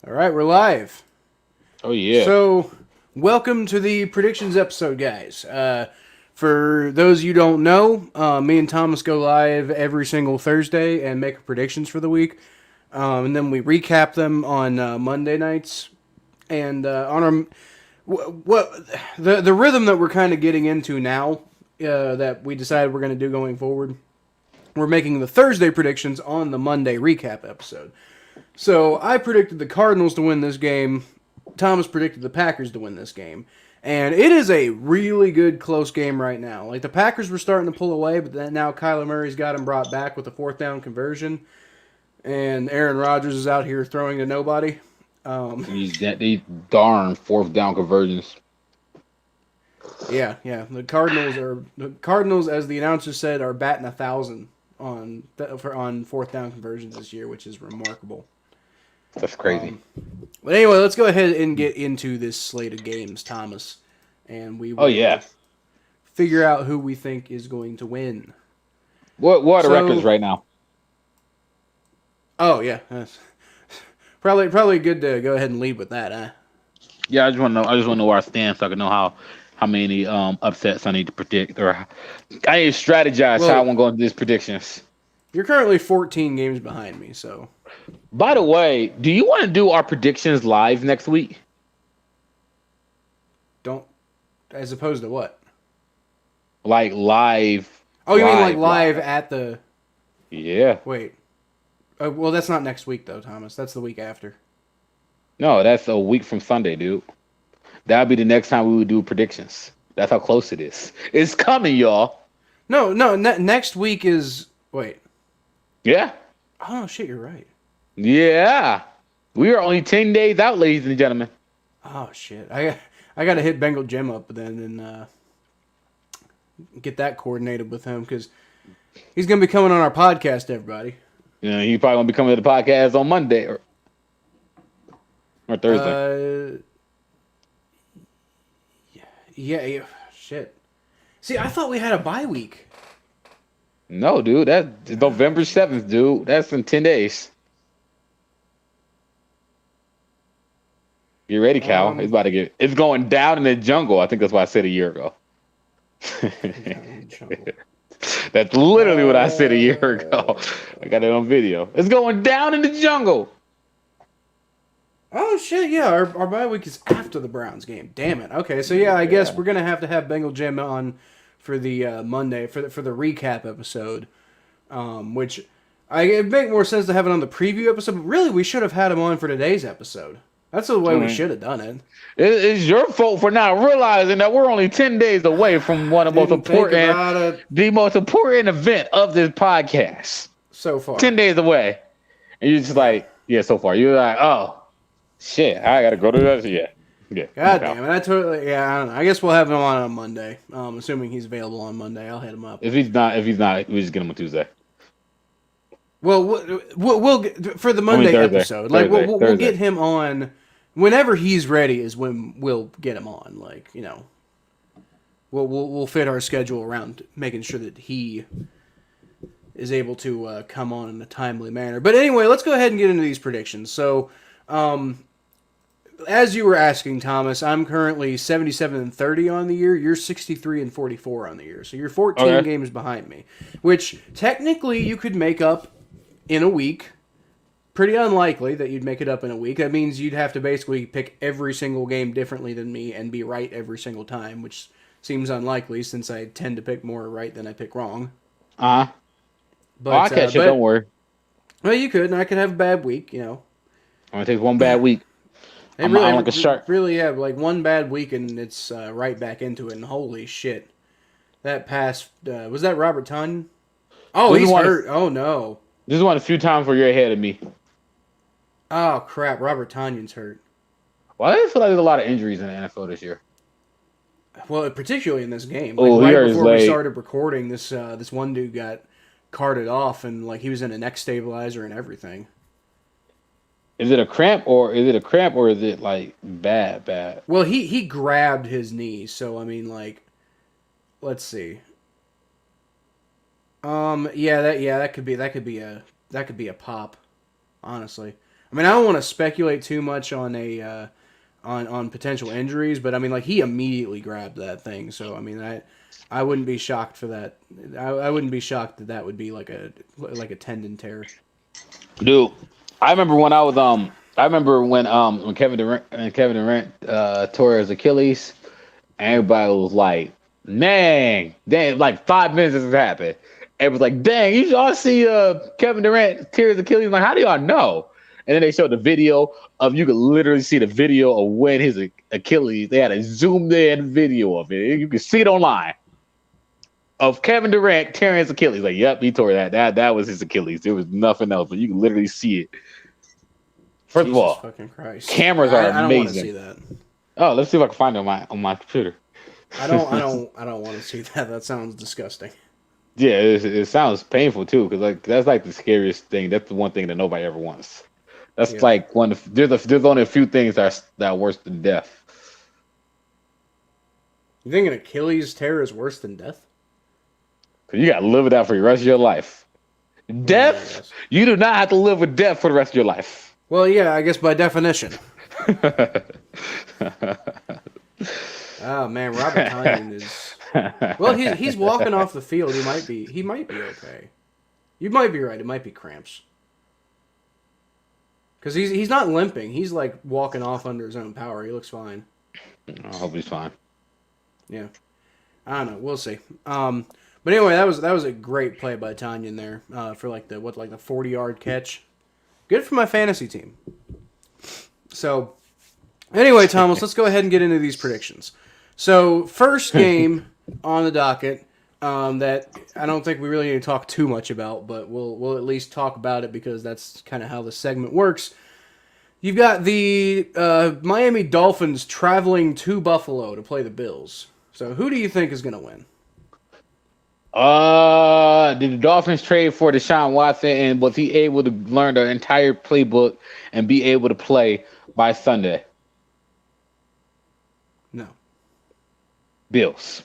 All right, we're live. Oh yeah. So, welcome to the predictions episode, guys. For those you don't know, me and Thomas go live every single Thursday and make predictions for the week, and then we recap them on Monday nights. And on our what the rhythm that we're kind of getting into now, that we decided we're going to do going forward, we're making the Thursday predictions on the Monday recap episode. So I predicted the Cardinals to win this game. Thomas predicted the Packers to win this game. And it is a really good close game right now. Like the Packers were starting to pull away, but then now Kyler Murray's got him brought back with a fourth down conversion, and Aaron Rodgers is out here throwing to nobody. These darn fourth down conversions. Yeah. The Cardinals, as the announcer said, are batting 1,000 on fourth down conversions this year, which is remarkable. That's crazy. But anyway, let's go ahead and get into this slate of games, Thomas, and we Oh will yeah. figure out who we think is going to win. What are the records So, right now? oh yeah, that's probably good to go ahead and lead with that, huh? Yeah, I just want to know. I just want to know where I stand so I can know how many upsets I need to predict, or I need to strategize how I Well, want to go into these predictions. you're currently 14 games behind me, so By the way, do you want to do our predictions live next week? don't. As opposed to what? Like live, Oh, you mean like live live. at the? Yeah. Wait. Well, that's not next week though, Thomas. That's the week after. No, that's a week from Sunday, dude. That'll be the next time we would do predictions. That's how close it is. It's coming, y'all. No. Next week is. Wait. Yeah. Oh shit, you're right. Yeah. We are only 10 days out, ladies and gentlemen. Oh shit. I got to hit Bengal Jim up then and get that coordinated with him because he's gonna be coming on our podcast, everybody. You know, he probably gonna be coming to the podcast on Monday or Thursday. Uh, yeah. Shit. See, I thought we had a bye week. No, dude, that's November 7th, dude. That's in 10 days. Get ready, Cal. Um, It's going down in the jungle. I think that's what I said a year ago. That's literally what I said a year ago. I got it on video. It's going down in the jungle. oh shit, yeah. Our bye week is after the Browns game. Damn it. Okay, so yeah, I guess Yeah. we're gonna have Bengal Jim on for the Monday for the recap episode, which it make more sense to have it on the preview episode. But really, we should have had him on for today's episode. That's the way we Mm. should have done it. It's your fault for not realizing that we're only 10 days away from one of the most Didn't think important, about it the most important event of this podcast. so far. 10 days away. And you're just Yeah. like, yeah, so far. You're like, oh, shit, I got to go to that. Yeah. Yeah. God Okay. damn it! I don't know. I guess we'll have him on Monday. Assuming he's available on Monday, I'll hit him up. If he's not, we just get him on Tuesday. Well, we'll get, for the Monday Thursday. episode. Like we'll Thursday. get him on whenever he's ready. Is when we'll get him on. Like we'll fit our schedule around making sure that he is able to come on in a timely manner. But anyway, let's go ahead and get into these predictions. So, as you were asking, Thomas, I'm currently 77-30 on the year. You're 63-44 on the year. So you're 14 Okay. games behind me, which technically you could make up in a week. Pretty unlikely that you'd make it up in a week. That means you'd have to basically pick every single game differently than me and be right every single time, which seems unlikely since I tend to pick more right than I pick wrong. Uh huh. But I'll catch it. but Don't worry. well, you could, and I could have a bad week. I'm going to take one bad week. Hey, I'm like a shark. really have like one bad week, and it's right back into it. And holy shit, that pass was that Robert Tunyon? Oh, This is he's one of- hurt. Oh no. This is one of the few times where you're ahead of me. Oh crap, Robert Tonyon's hurt. Well, I feel like there's a lot of injuries in the NFL this year. Well, particularly in this game. Oh, Like he right hurt his before we leg. started recording, this one dude got carted off, and like he was in a neck stabilizer and everything. Is it a cramp or is it like bad? Well, he grabbed his knee, so I mean, like, let's see. Yeah, that could be a pop, honestly. I mean, I don't want to speculate too much on on potential injuries, but I mean, like he immediately grabbed that thing. So I mean, I wouldn't be shocked for that. I wouldn't be shocked that that would be like a tendon tear. Dude, I remember when I was I remember when Kevin Durant tore his Achilles, and everybody was like, dang, like 5 minutes this has happened. It was like, dang, you all see Kevin Durant tear his Achilles. Like, how do y'all know? And then they showed the video of, you could literally see the video of when his Achilles, they had a zoomed in video of it. You can see it online of Kevin Durant tearing his Achilles. Like, yep, he tore that. That was his Achilles. There was nothing else, but you can literally see it. First Jesus of all, fucking Christ. cameras are amazing. I don't want to see that. Oh, let's see if I can find it on my computer. I don't want to see that. That sounds disgusting. Yeah, it sounds painful too, because like that's like the scariest thing. That's the one thing that nobody ever wants. That's like there's only a few things that are worse than death. You think an Achilles tear is worse than death? Cause you gotta live with that for the rest of your life. Death, you do not have to live with death for the rest of your life. Well, yeah, I guess by definition. Oh man, Robert Tonyan is. Well, he's walking off the field. He might be okay. You might be right. It might be cramps. Because he's not limping. He's like walking off under his own power. He looks fine. I hope he's fine. Yeah, I don't know. We'll see. But anyway, that was a great play by Tonyan there for like the 40-yard catch. Good for my fantasy team. So anyway, Thomas, let's go ahead and get into these predictions. So first game on the docket that I don't think we really need to talk too much about, but we'll at least talk about it because that's kind of how the segment works. You've got the Miami Dolphins traveling to Buffalo to play the Bills. So who do you think is going to win? Did the Dolphins trade for Deshaun Watson, and was he able to learn the entire playbook and be able to play by Sunday? No. Bills.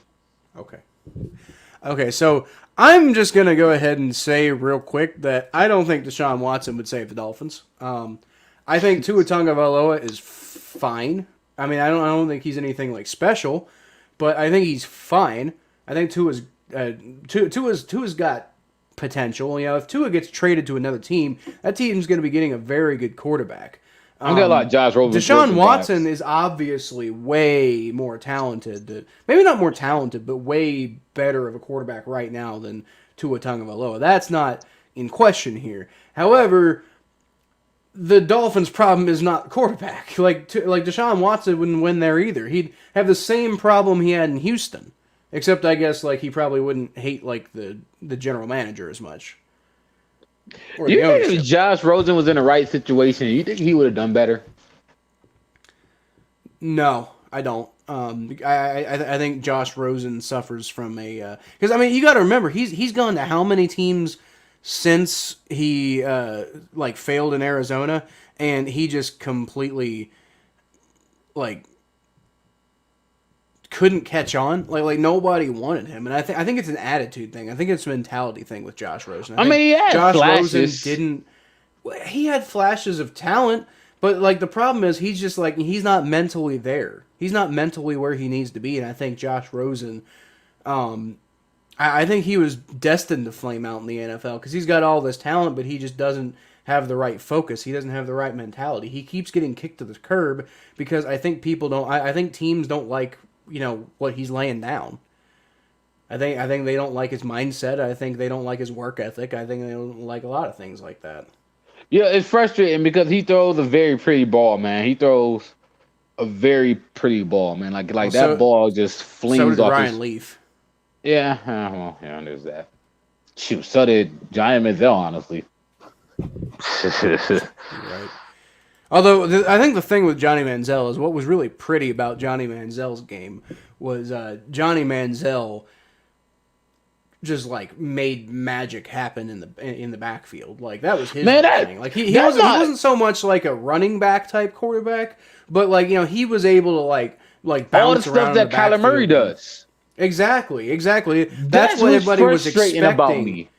Okay, so I'm just going to go ahead and say real quick that I don't think Deshaun Watson would save the Dolphins. I think Tua Tagovailoa is fine. I mean, I don't think he's anything like special, but I think he's fine. I think Tua's got potential. You know, if Tua gets traded to another team, that team's going to be getting a very good quarterback. I'm got a lot of Josh Rosen. Deshaun Watson is obviously way more talented. Maybe not more talented, but way better of a quarterback right now than Tua Tagovailoa. That's not in question here. However, the Dolphins' problem is not quarterback. Like Deshaun Watson wouldn't win there either. He'd have the same problem he had in Houston, except I guess like he probably wouldn't hate like the general manager as much. Do you think if Josh Rosen was in the right situation, you think he would have done better? No, I don't. I think Josh Rosen suffers from a because I mean you got to remember he's gone to how many teams since he like failed in Arizona, and he just completely like couldn't catch on. Like nobody wanted him, and I think it's an attitude thing. I think it's a mentality thing with Josh Rosen. I mean, he had Josh flashes. Rosen didn't. He had flashes of talent, but like the problem is he's just like he's not mentally there. He's not mentally where he needs to be, and I think Josh Rosen, I think he was destined to flame out in the NFL because he's got all this talent, but he just doesn't have the right focus. He doesn't have the right mentality. He keeps getting kicked to the curb because I think people don't. I think teams don't like what he's laying down. I think they don't like his mindset. I think they don't like his work ethic. I think they don't like a lot of things like that. Yeah, it's frustrating because he throws a very pretty ball, man. He throws a very pretty ball, man. Like that ball just flings so did off. Ryan Leaf. Yeah, well, yeah, there's that. Shoot, so did Johnny Manziel, honestly. Right. Although I think the thing with Johnny Manziel is what was really pretty about Johnny Manziel's game was Johnny Manziel just like made magic happen in the backfield. Like that was his thing. Like he wasn't so much like a running back type quarterback, but like he was able to like bounce all the stuff that Kyler Murray does. Exactly. That's what everybody was expecting. About me.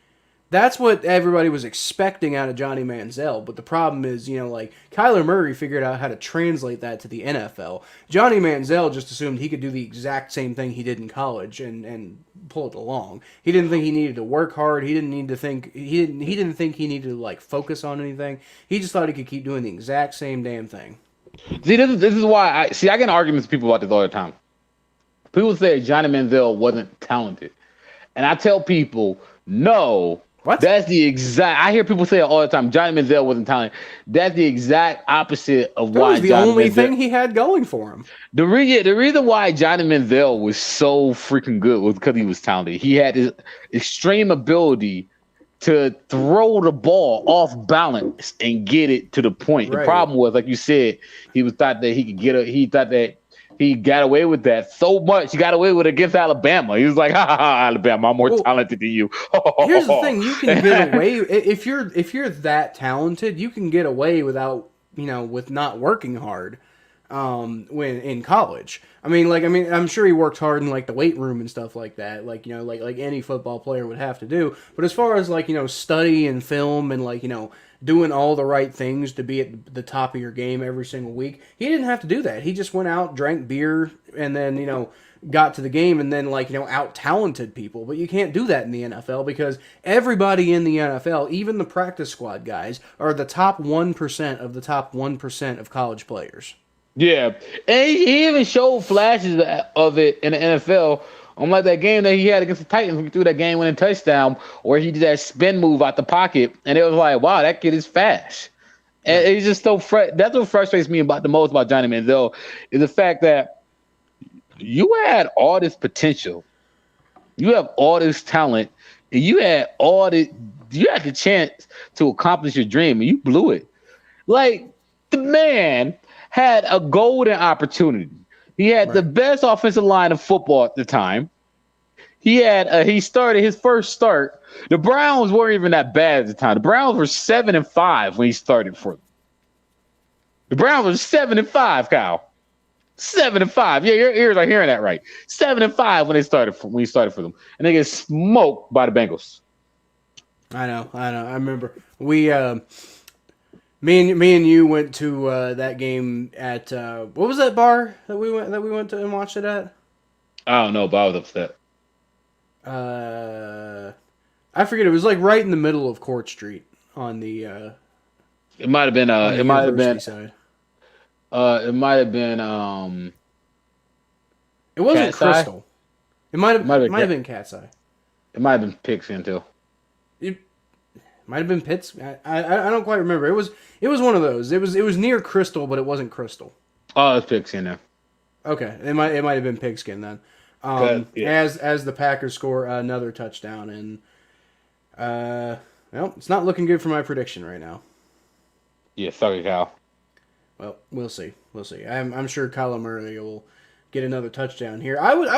That's what everybody was expecting out of Johnny Manziel, but the problem is, like Kyler Murray figured out how to translate that to the NFL. Johnny Manziel just assumed he could do the exact same thing he did in college and pull it along. He didn't think he needed to work hard. He didn't need to think he didn't think he needed to like focus on anything. He just thought he could keep doing the exact same damn thing. See, this is why I get in arguments with people about this all the time. People say Johnny Manziel wasn't talented, and I tell people no. What? That's the exact. I hear people say it all the time. Johnny Manziel wasn't talented. That's the exact opposite of That why was the Johnny only Manziel, thing he had going for him. the reason why Johnny Manziel was so freaking good was because he was talented. He had this extreme ability to throw the ball off balance and get it to the point. Right. The problem was, like you said, he thought that he could get it. He thought that he got away with that so much. He got away with it against Alabama. He was like, "Ha ha ha, Alabama! I'm more talented than you." Here's the thing: you can get away if you're that talented. You can get away without with not working hard. When in college, I'm sure he worked hard in like the weight room and stuff like that, like like any football player would have to do. But as far as like study and film and like doing all the right things to be at the top of your game every single week, he didn't have to do that. He just went out, drank beer, and then got to the game and then like out talented people. But you can't do that in the NFL because everybody in the NFL, even the practice squad guys, are the top 1% of the top 1% of college players. Yeah, and he even showed flashes of it in the NFL. On like that game that he had against the Titans, he threw that game-winning touchdown, where he did that spin move out the pocket, and it was like, wow, that kid is fast. And it's just so that's what frustrates me the most about Johnny Manziel is the fact that you had all this potential, you have all this talent, and you had the chance to accomplish your dream, and you blew it. Like the man had a golden opportunity. He had the best offensive line of football at the time. He started his first start. The Browns weren't even that bad at the time. The Browns were 7-5 when he started for them. The Browns were 7-5, Kyle. 7-5. Yeah, your ears are hearing that right. 7-5 when he started for them, and they get smoked by the Bengals. I know. I remember we. Me and you went to that game at what was that bar that we went to and watched it at? I don't know, but I was upset. I forget. It was like right in the middle of Court Street on the. It might have been. It might have been. Side. It might have been. It wasn't Cat's Eye? Crystal. It might have been Cat's Eye. It might have been Pigskin too. It might have been Pitts. I don't quite remember. It was one of those. It was near Crystal, but it wasn't Crystal. Oh, it's Pigskin there. Okay, it might have been Pigskin then. As the Packers score another touchdown, and well, it's not looking good for my prediction right now. Yeah, sorry, Kyle. Well, we'll see. I'm sure Kyler Murray will get another touchdown here. I would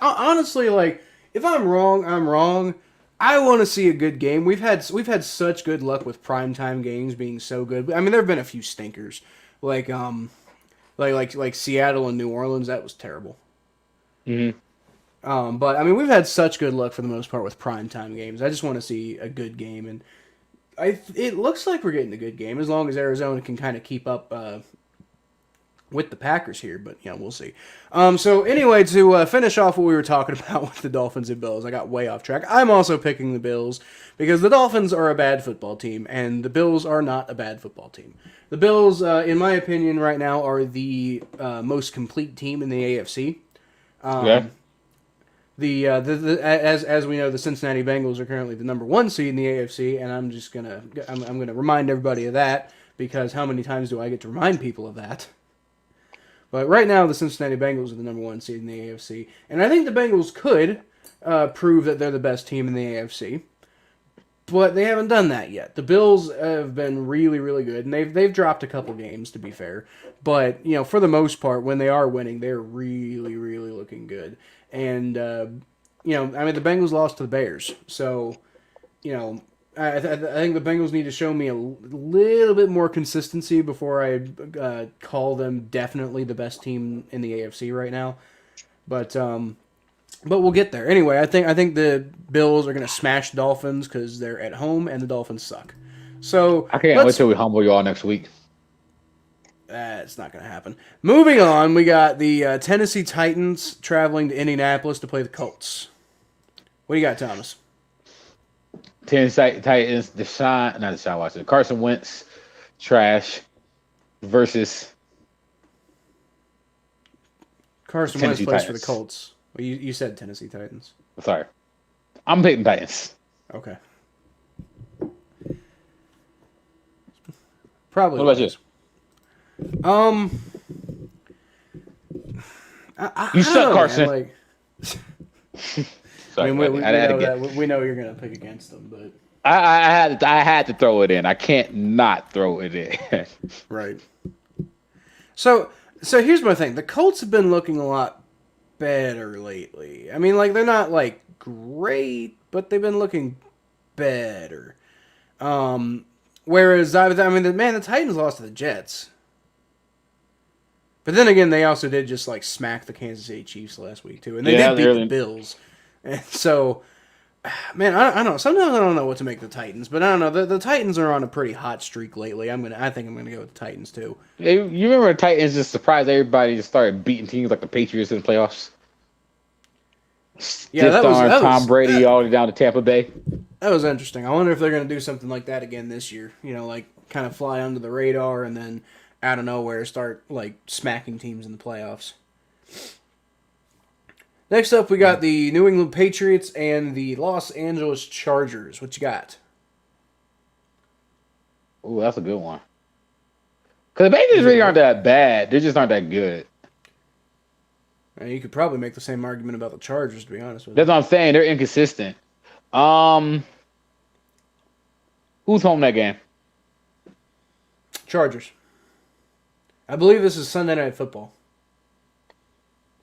honestly, like, if I'm wrong, I'm wrong. I want to see a good game. We've had such good luck with primetime games being so good. I mean, there have been a few stinkers, like Seattle and New Orleans. That was terrible. Mm-hmm. But I mean, we've had such good luck for the most part with primetime games. I just want to see a good game, and it looks like we're getting a good game as long as Arizona can kind of keep up with the Packers here, but we'll see. So anyway, to finish off what we were talking about with the Dolphins and Bills, I got way off track. I'm also picking the Bills because the Dolphins are a bad football team, and the Bills are not a bad football team. The Bills, in my opinion, right now are the most complete team in the AFC. As we know, the Cincinnati Bengals are currently the number 1 seed in the AFC, and I'm gonna remind everybody of that because how many times do I get to remind people of that? But right now, the Cincinnati Bengals are the number 1 seed in the AFC. And I think the Bengals could prove that they're the best team in the AFC. But they haven't done that yet. The Bills have been really, really good. And they've dropped a couple games, to be fair. But, for the most part, when they are winning, they're really, really looking good. And, the Bengals lost to the Bears. So, I think the Bengals need to show me a little bit more consistency before I call them definitely the best team in the AFC right now. But But we'll get there. Anyway, I think the Bills are going to smash the Dolphins because they're at home and the Dolphins suck. So I can't wait let's. till we humble you all next week. It's not going to happen. Moving on, we got the Tennessee Titans traveling to Indianapolis to play the Colts. What do you got, Thomas? Tennessee Titans, Deshaun Watson, Carson Wentz, trash versus Carson Wentz Tennessee plays Titans. for the Colts. Well, you said Tennessee Titans. Sorry, I'm picking Titans. Okay. Probably. What about you? You suck, Carson. Man, Sorry, we know you're gonna pick against them, but I had to throw it in. I can't not throw it in. right. So here's my thing. The Colts have been looking a lot better lately. I mean, like they're not like great, but they've been looking better. Whereas the Titans lost to the Jets. But then again, they also did just like smack the Kansas City Chiefs last week too, and they did beat the Bills. And so, man, I don't know. Sometimes I don't know what to make of the Titans, but I don't know. The Titans are on a pretty hot streak lately. I think I'm gonna go with the Titans too. You remember the Titans just surprised everybody and started beating teams like the Patriots in the playoffs? Yeah, that was Tom Brady all the way down to Tampa Bay. That was interesting. I wonder if they're gonna do something like that again this year. You know, like kind of fly under the radar and then out of nowhere start like smacking teams in the playoffs. Next up, we got the New England Patriots and the Los Angeles Chargers. What you got? Oh, that's a good one. Because the Patriots really aren't that bad. They just aren't that good. You could probably make the same argument about the Chargers, to be honest with you. That's what I'm saying. They're inconsistent. Who's home that game? Chargers. I believe this is Sunday Night Football.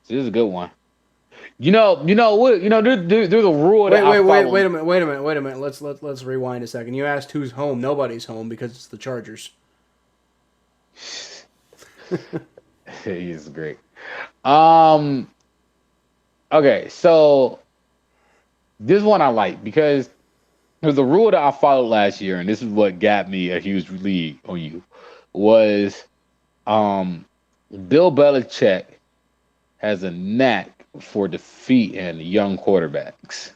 This is a good one. There's a rule that I follow. Wait a minute. Let's rewind a second. You asked who's home. Nobody's home because it's the Chargers. He's great. Okay, so this one I like because there's a rule that I followed last year, and this is what got me a huge lead on you. Was Bill Belichick has a knack for defeating young quarterbacks,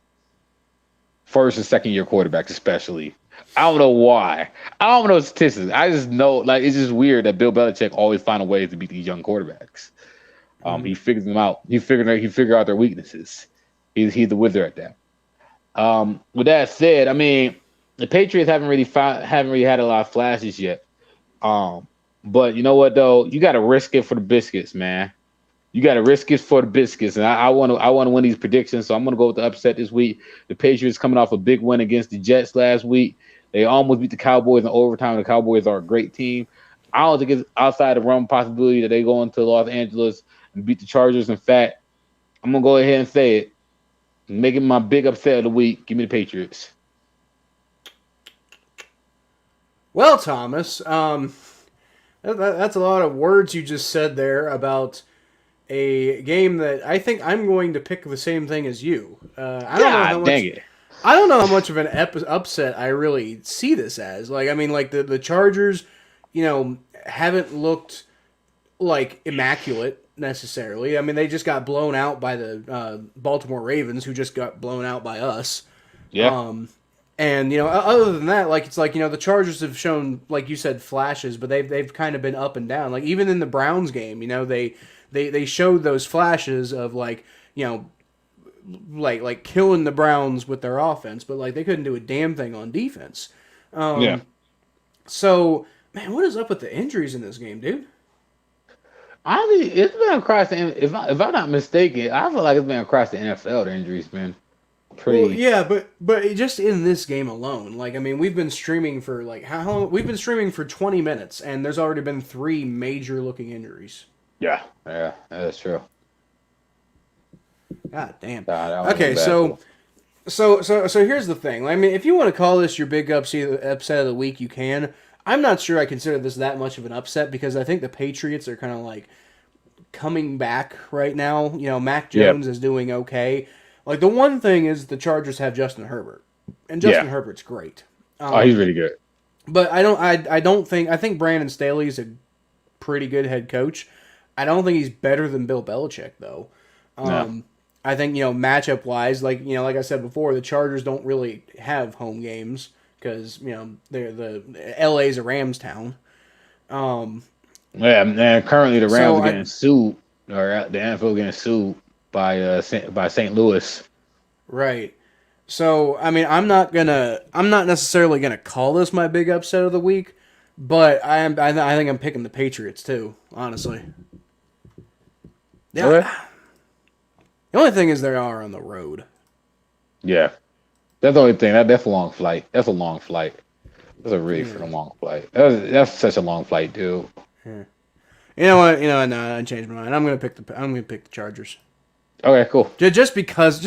first and second year quarterbacks especially. I don't know why. I don't know statistics. I just know like it's just weird that Bill Belichick always finds a way to beat these young quarterbacks. He figures them out. He figured out their weaknesses. He's the wizard at that. With that said, I mean the Patriots haven't really had a lot of flashes yet. But you know what though? You got to risk it for the biscuits, man. You got to risk it for the biscuits, and I want to win these predictions. So I'm going to go with the upset this week. The Patriots coming off a big win against the Jets last week. They almost beat the Cowboys in overtime. The Cowboys are a great team. I don't think it's outside the realm of possibility that they go into Los Angeles and beat the Chargers. In fact, I'm going to go ahead and say it. Make it my big upset of the week. Give me the Patriots. Well, Thomas, that's a lot of words you just said there about a game that I think I'm going to pick the same thing as you. I don't know how much of an upset I really see this as. Like, I mean, like the Chargers, haven't looked like immaculate necessarily. I mean, they just got blown out by the Baltimore Ravens, who just got blown out by us. Yeah. And other than that, like it's like the Chargers have shown, like you said, flashes, but they've kind of been up and down. Like even in the Browns game, they showed those flashes of like killing the Browns with their offense, but like they couldn't do a damn thing on defense. Yeah. So man, what is up with the injuries in this game, dude? Honestly, it's been across the. If I'm not mistaken, I feel like it's been across the NFL. The injuries, man. Well, yeah, but just in this game alone, like I mean, we've been streaming for like how long? We've been streaming for 20 minutes, and there's already been 3 major looking injuries. Yeah, that's true. God damn. Okay, so here's the thing. I mean, if you want to call this your big upset of the week, you can. I'm not sure I consider this that much of an upset because I think the Patriots are kind of like coming back right now. Mac Yep. Jones is doing okay. Like the one thing is the Chargers have Justin Herbert, and Yeah. Justin Herbert's great. Oh, he's really good. But I think Brandon Staley's a pretty good head coach. I don't think he's better than Bill Belichick though. No. I think matchup wise, like I said before, the Chargers don't really have home games because they're the LA's a Rams town. Yeah, man. Currently, the Rams So are getting sued, or the NFL getting sued by St. Louis. right. So I mean, I'm not necessarily gonna call this my big upset of the week, but I think I'm picking the Patriots too. Honestly, yeah. Okay. The only thing is they are on the road. Yeah, that's the only thing. That's a long flight. That's a long flight. That's a really freaking long flight. That's such a long flight, dude. Yeah. You know what? No, I changed my mind. I'm gonna pick the Chargers. Okay, cool. Just because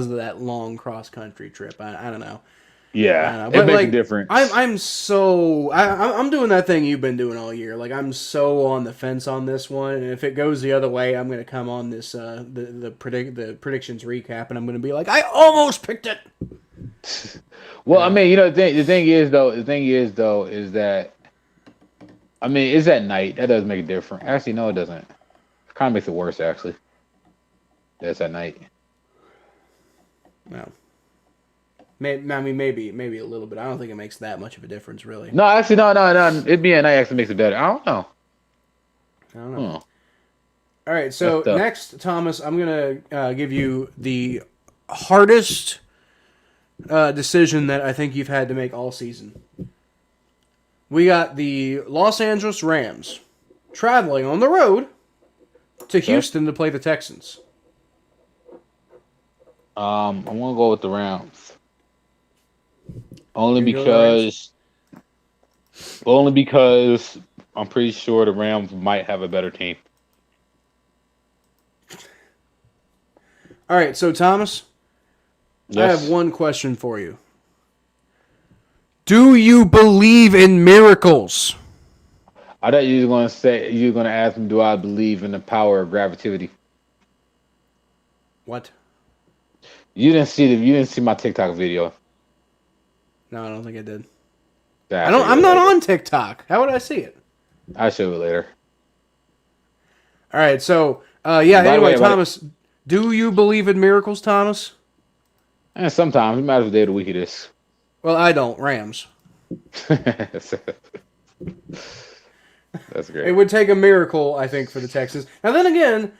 of that long cross country trip. I don't know. I don't Yeah, know. it But makes a like difference. I'm doing that thing you've been doing all year. Like I'm so on the fence on this one, and if it goes the other way, I'm gonna come on this the predictions recap, and I'm gonna be like, I almost picked it. Well, I mean, the thing is though, is that I mean, it's at night. That does make a difference. Actually, no, it doesn't. It kind of makes it worse, actually. That's at night. No. Maybe a little bit. I don't think it makes that much of a difference, really. No, actually, no. It being at night actually makes it better. I don't know. I don't know. All right, so next, Thomas, I'm gonna give you the hardest decision that I think you've had to make all season. We got the Los Angeles Rams traveling on the road to Houston to play the Texans. I'm gonna go with the Rams. Only because I'm pretty sure the Rams might have a better team. All right, so Thomas, Yes. I have one question for you. Do you believe in miracles? I thought you were gonna ask me, do I believe in the power of gravity? What? You didn't see my TikTok video. No, I don't think I did. Yeah, I'm not on TikTok. How would I see it? I'll show you later. All right, so By the anyway, way, Thomas, do you believe in miracles, Thomas? And sometimes it matters what day of the week it is. Well, I don't. Rams. That's great. It would take a miracle, I think, for the Texans. Now, then again,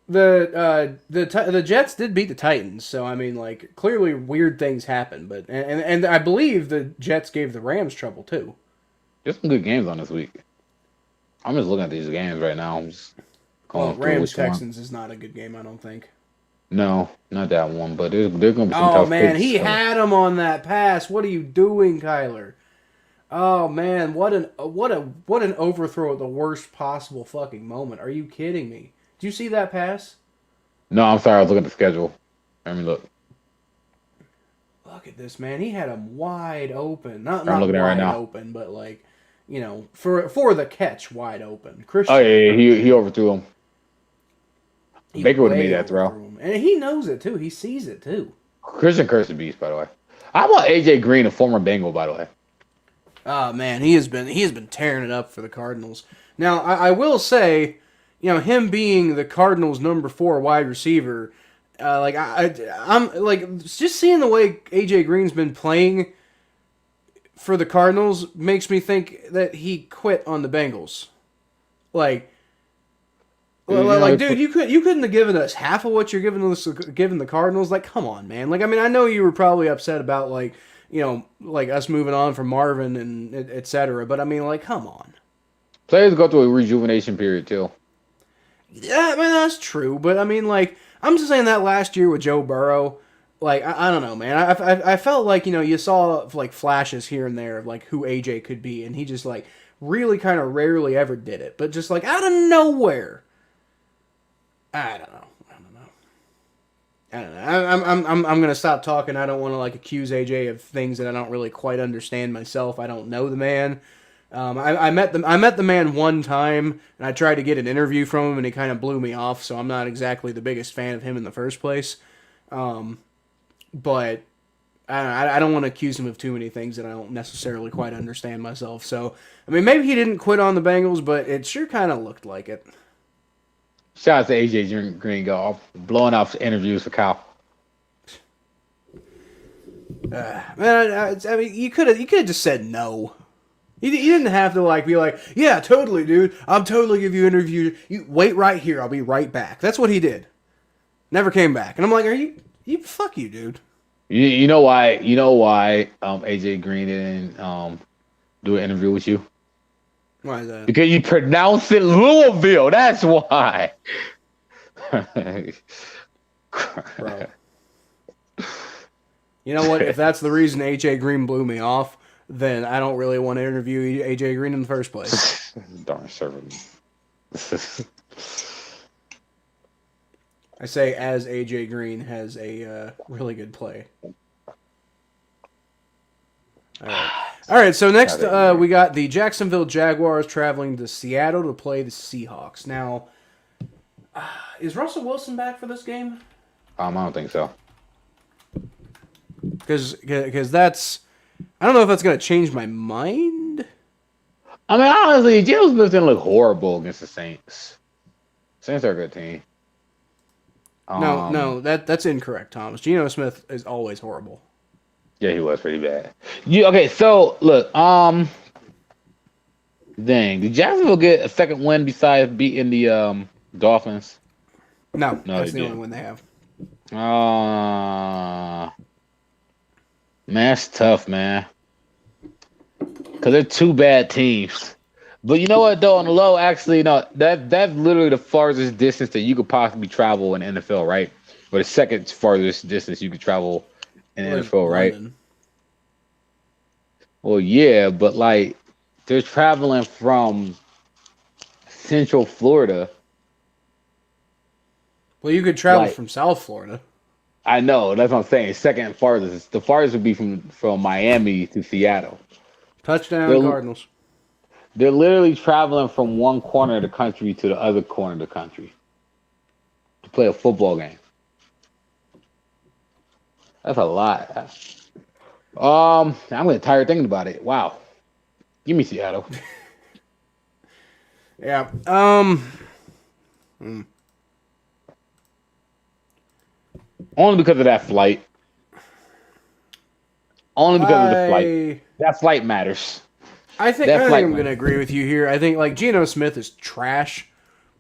the Jets did beat the Titans, so I mean, like, clearly weird things happen. But and I believe the Jets gave the Rams trouble too. There's some good games on this week. I'm just looking at these games right now. I'm just going through Rams which one. Texans is not a good game, I don't think. No, not that one. But they're going to be some Oh tough man, picks, he so. had him on that pass. What are you doing, Kyler? Oh man, what an overthrow at the worst possible fucking moment. Are you kidding me? Did you see that pass? No, I'm sorry. I was looking at the schedule. Let me look. Look at this, man. He had him wide open. Not I'm looking at it right wide now. open, but like, for the catch, wide open. Christian. Oh yeah, he overthrew him. he Baker would have way made that throw. overthrew him. And he knows it too. He sees it too. Christian Kirk's a beast, by the way. How about AJ Green, a former Bengal, by the way? Oh man, he has been tearing it up for the Cardinals. Now, I will say, him being the Cardinals' number 4 wide receiver, I'm like just seeing the way AJ Green's been playing for the Cardinals makes me think that he quit on the Bengals. Like, dude, you couldn't have given us half of what you're giving the Cardinals. Like, come on, man. Like, I mean, I know you were probably upset about like us moving on from Marvin and et cetera, but I mean, like, come on. Players go through a rejuvenation period too. Yeah, I mean that's true, but I mean, like, I'm just saying that last year with Joe Burrow, like, I don't know, man. I felt like you saw like flashes here and there of like who AJ could be, and he just like really kind of rarely ever did it, but just like out of nowhere. I don't know. I'm gonna stop talking. I don't want to like accuse AJ of things that I don't really quite understand myself. I don't know the man, I met the man one time, and I tried to get an interview from him, and he kind of blew me off. So I'm not exactly the biggest fan of him in the first place. But I don't want to accuse him of too many things that I don't necessarily quite understand myself. So I mean, maybe he didn't quit on the Bengals, but it sure kind of looked like it. Shout out to AJ Green, go blowing off interviews for Kyle. Man, I mean, you could have just said no. You didn't have to be like, yeah, totally, dude. I'm totally give you an interview. You wait right here. I'll be right back. That's what he did. Never came back, and I'm like, are you fuck you, dude. You know why? You know why? AJ Green didn't do an interview with you. Why is that? Because you pronounce it Louisville. That's why. Bro. You know what? If that's the reason AJ Green blew me off, then I don't really want to interview AJ Green in the first place. Darn servant. I say as AJ Green has a really good play. All right. So next we got the Jacksonville Jaguars traveling to Seattle to play the Seahawks. Now, is Russell Wilson back for this game? I don't think so. Because that's, I don't know if that's going to change my mind. I mean, honestly, Geno Smith didn't look horrible against the Saints. Saints are a good team. No, that's incorrect, Thomas. Geno Smith is always horrible. Yeah, he was pretty bad. Okay, so look, dang, did Jacksonville get a second win besides beating the Dolphins? No, that's the only win they have. Man, that's tough, man. Because they're two bad teams. But you know what, though, on the low, actually, no, that's literally the farthest distance that you could possibly travel in the NFL, right? Or the second farthest distance you could travel in the NFL, right? London. Well, yeah, but, like, they're traveling from Central Florida. Well, you could travel from South Florida. I know, that's what I'm saying. Second farthest. The farthest would be from Miami to Seattle. Touchdown, Cardinals. They're literally traveling from one corner of the country to the other corner of the country to play a football game. That's a lot. I'm getting tired thinking about it. Wow. Give me Seattle. Yeah. Only because of that flight. Only because of the flight. That flight matters. I think I'm going to agree with you here. I think Geno Smith is trash,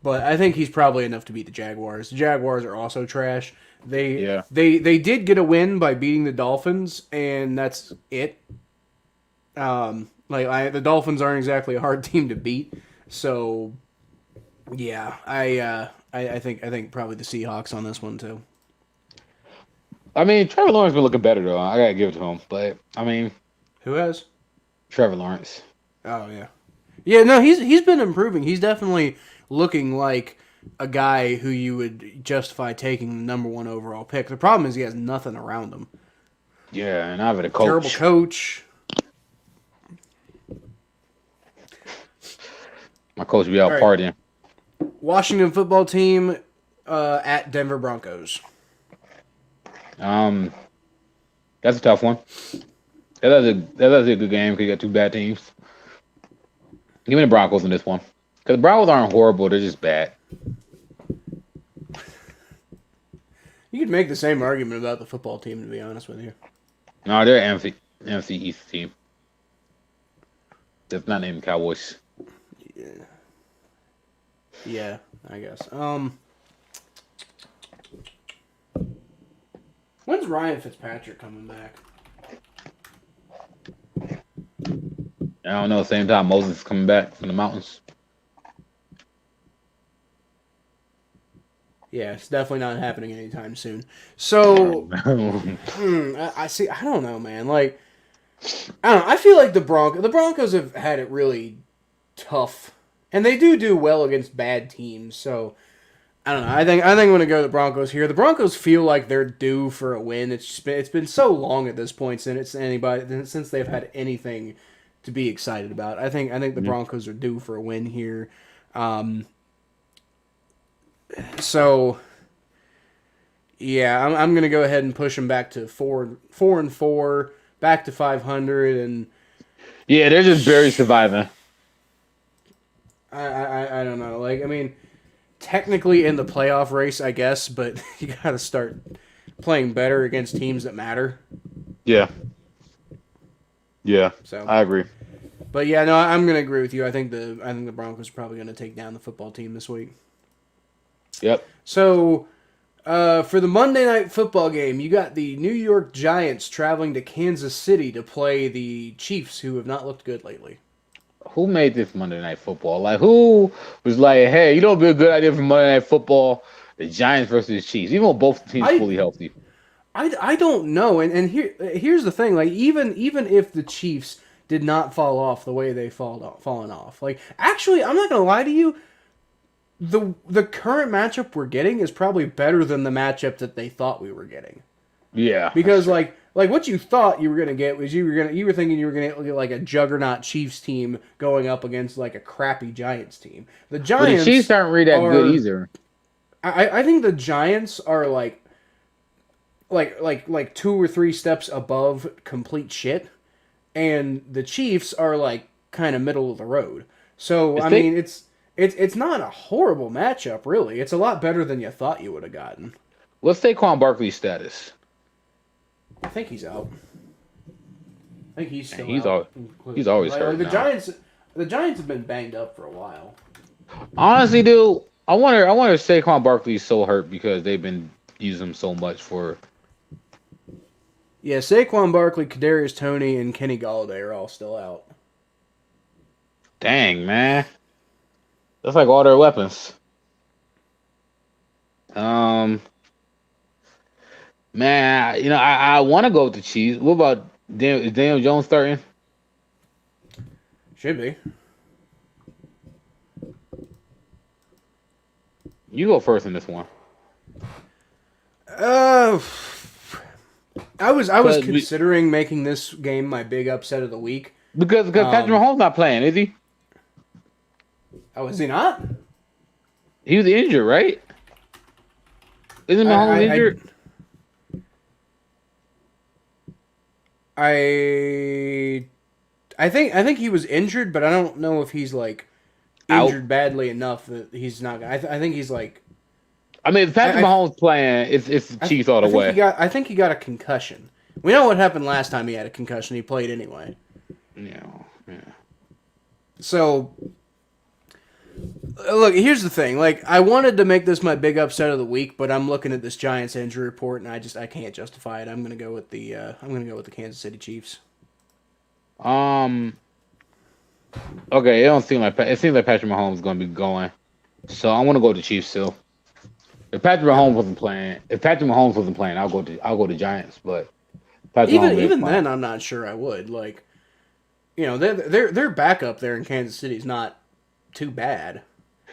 but I think he's probably enough to beat the Jaguars. The Jaguars are also trash. They did get a win by beating the Dolphins, and that's it. The Dolphins aren't exactly a hard team to beat, so yeah, I think probably the Seahawks on this one too. I mean, Trevor Lawrence been looking better though. I gotta give it to him, but I mean, who has? Trevor Lawrence. Oh yeah. No, he's been improving. He's definitely looking like a guy who you would justify taking the number one overall pick. The problem is he has nothing around him. Yeah, and I've had a coach. Terrible coach. My coach be out partying. Washington football team at Denver Broncos. That's a tough one. That's a good game because you got two bad teams. Give me the Broncos in this one. Because the Broncos aren't horrible, they're just bad. You could make the same argument about the football team, to be honest with you. No, they're an NFC East team. That's not named Cowboys. Yeah, I guess. When's Ryan Fitzpatrick coming back? I don't know. Same time Moses is coming back from the mountains. Yeah, it's definitely not happening anytime soon. So, I see. I don't know, man. I don't know. I feel like the Broncos have had it really tough, and they do well against bad teams. So, I don't know. I think I'm going to go the Broncos here. The Broncos feel like they're due for a win. It's been so long at this point since they've had anything to be excited about. I think the Broncos are due for a win here. Um, so yeah, I'm gonna go ahead and push them back to 4-4, back to 500, and Yeah, they're just barely surviving. I don't know. Like, I mean, technically in the playoff race, I guess, but you got to start playing better against teams that matter. Yeah, yeah, So, I agree. but yeah, no, I'm gonna agree with you. I think the Broncos are probably gonna take down the football team this week. Yep. So, for the Monday night football game, you got the New York Giants traveling to Kansas City to play the Chiefs, who have not looked good lately. Who made this Monday Night Football? Like, who was like, hey, you know, it'd be a good idea for Monday Night Football? The Giants versus the Chiefs, even though both teams fully healthy. I don't know, and here's the thing, like even if the Chiefs did not fall off the way they fallen off, like actually, I'm not gonna lie to you, the current matchup we're getting is probably better than the matchup that they thought we were getting. Yeah, Because like what you thought you were gonna get was you were thinking you were gonna get like a juggernaut Chiefs team going up against like a crappy Giants team. The but the Giants Chiefs aren't really that good are, either. I think the Giants are like 2 or 3 steps above complete shit, and the Chiefs are like kind of middle of the road. So I mean, it's not a horrible matchup really. It's a lot better than you thought you would have gotten. What's Saquon Barkley's status? I think he's out. I think he's still He's out. he's always hurt. The now. Giants have been banged up for a while. Honestly, dude, I wonder if Saquon Barkley's so hurt because they've been using him so much for. Yeah, Saquon Barkley, Kadarius Toney, and Kenny Galladay are all still out. Dang, man, that's like all their weapons. Man, you know, I want to go with the Chiefs. What about is Daniel Jones starting? Should be. You go first in this one. I was considering making this game my big upset of the week. Because Patrick Mahomes not playing, is he? Oh, is he not? He was injured, right? Isn't Mahomes injured? I think he was injured, but I don't know if he's like injured badly enough that he's not. I think he's like. I mean, if Patrick Mahomes playing, it's Chiefs all the way. I think he got a concussion. We know what happened last time he had a concussion. He played anyway. Yeah. So, look, here's the thing. Like, I wanted to make this my big upset of the week, but I'm looking at this Giants injury report, and I can't justify it. I'm gonna go with the Kansas City Chiefs. Okay, it seems like Patrick Mahomes is gonna be going, so I'm gonna go with the Chiefs still. If Patrick Mahomes wasn't playing, I'll go to Giants. But even then, I'm not sure I would. Like, you know, their backup there in Kansas City is not too bad.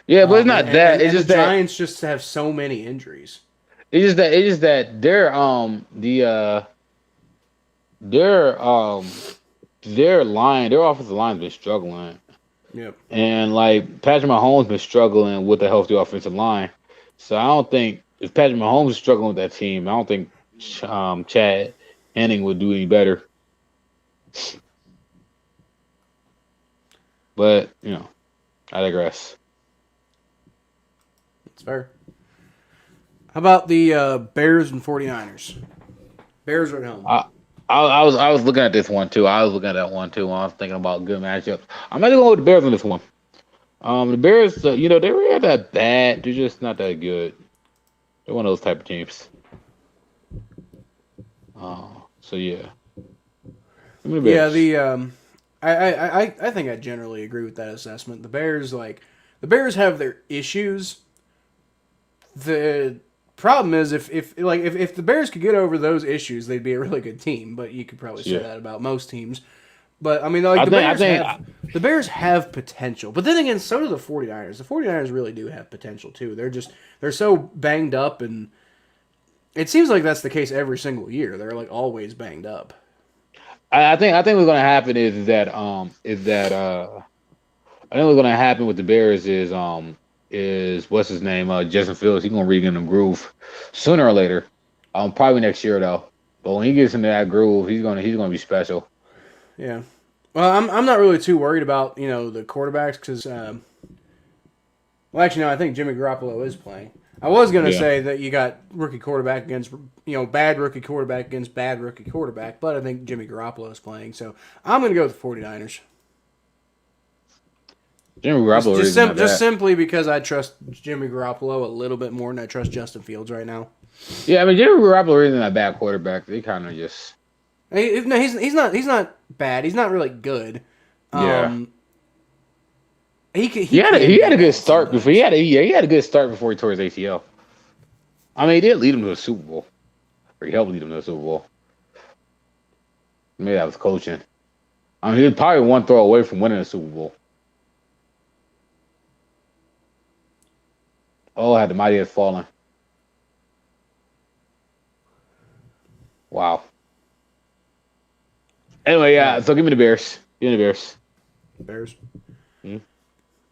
Yeah, but it's not that. It's just the that Giants just have so many injuries. It's just that their offensive line's been struggling. Yep. And like Patrick Mahomes been struggling with a healthy offensive line. So I don't think if Patrick Mahomes is struggling with that team, I don't think Chad Henning would do any better. But, you know, I digress. That's fair. How about the Bears and 49ers? Bears are at home. I was looking at this one too. I was looking at that one too when I was thinking about good matchups. I'm gonna go with the Bears on this one. The Bears, they really are that bad. They're just not that good. They're one of those type of teams. So yeah. Yeah, I think I generally agree with that assessment. The Bears have their issues. The problem is if the Bears could get over those issues, they'd be a really good team. But you could probably say that about most teams. But I mean, the Bears have potential. But then again, so do the 49ers. The 49ers really do have potential too. They're so banged up, and it seems like that's the case every single year. They're like always banged up. I think what's gonna happen I think what's gonna happen with the Bears is what's his name, Justin Fields. He's gonna regain the groove sooner or later. Probably next year though. But when he gets into that groove, he's gonna be special. Yeah. Well, I'm not really too worried about the quarterbacks because well, actually no, I think Jimmy Garoppolo is playing. I was gonna Yeah. say that you got rookie quarterback against bad rookie quarterback against bad rookie quarterback, but I think Jimmy Garoppolo is playing, so I'm gonna go with the 49ers. Jimmy Just Garoppolo just, isn't sim- that just bad. simply because I trust Jimmy Garoppolo a little bit more than I trust Justin Fields right now. Yeah, I mean Jimmy Garoppolo isn't that bad quarterback. They kind of just No, he's not bad. He's not really good. yeah. Um, he can He had be a good bad start before sometimes. he had a good start before he tore his ACL. I mean, he did lead him to a Super Bowl, or he helped lead him to a Super Bowl. Maybe that was coaching. I mean, he was probably one throw away from winning a Super Bowl. Oh, had the mighty has fallen. Wow. Anyway, All yeah. right, So give me the Bears. Give me the Bears. Bears. Hmm?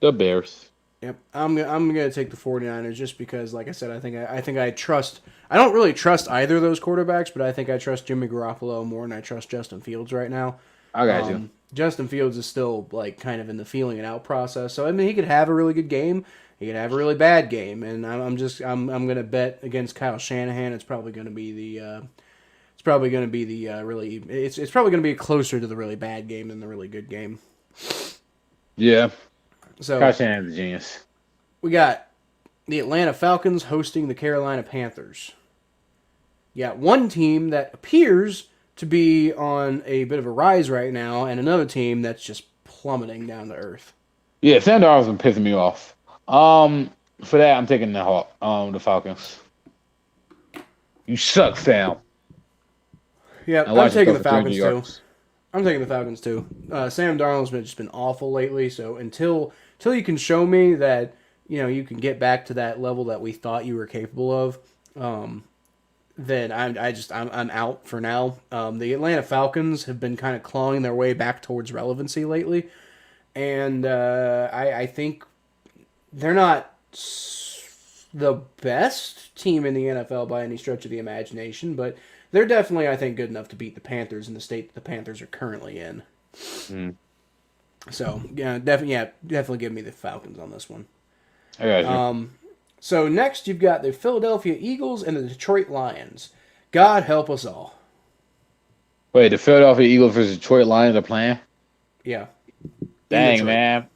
The Bears. Yep, I'm gonna take the 49ers just because, like I said, I think I trust. I don't really trust either of those quarterbacks, but I think I trust Jimmy Garoppolo more than I trust Justin Fields right now. I got you. Justin Fields is still like kind of in the feeling it out process, so I mean he could have a really good game, he could have a really bad game, and I'm gonna bet against Kyle Shanahan. It's probably gonna be the really it's probably gonna be closer to the really bad game than the really good game. Yeah. Kyle So Shanahan's a genius. we got the Atlanta Falcons hosting the Carolina Panthers. You got one team that appears to be on a bit of a rise right now, and another team that's just plummeting down to earth. Yeah, Sam Darnold's been pissing me off. For that, I'm taking the Falcons. You suck, Sam. Yeah, And I'm watch taking yourself the for 300 Falcons too. yards. I'm taking the Falcons too. Sam Darnold's just been awful lately, so until you can show me that you can get back to that level that we thought you were capable of, then I'm out for now. The Atlanta Falcons have been kind of clawing their way back towards relevancy lately, and I think they're not the best team in the NFL by any stretch of the imagination, but they're definitely, I think, good enough to beat the Panthers in the state that the Panthers are currently in. Mm, So definitely give me the Falcons on this one. I got you. So next you've got the Philadelphia Eagles and the Detroit Lions. God help us all. Wait, the Philadelphia Eagles versus Detroit Lions are playing? Yeah, in Dang, Detroit. man.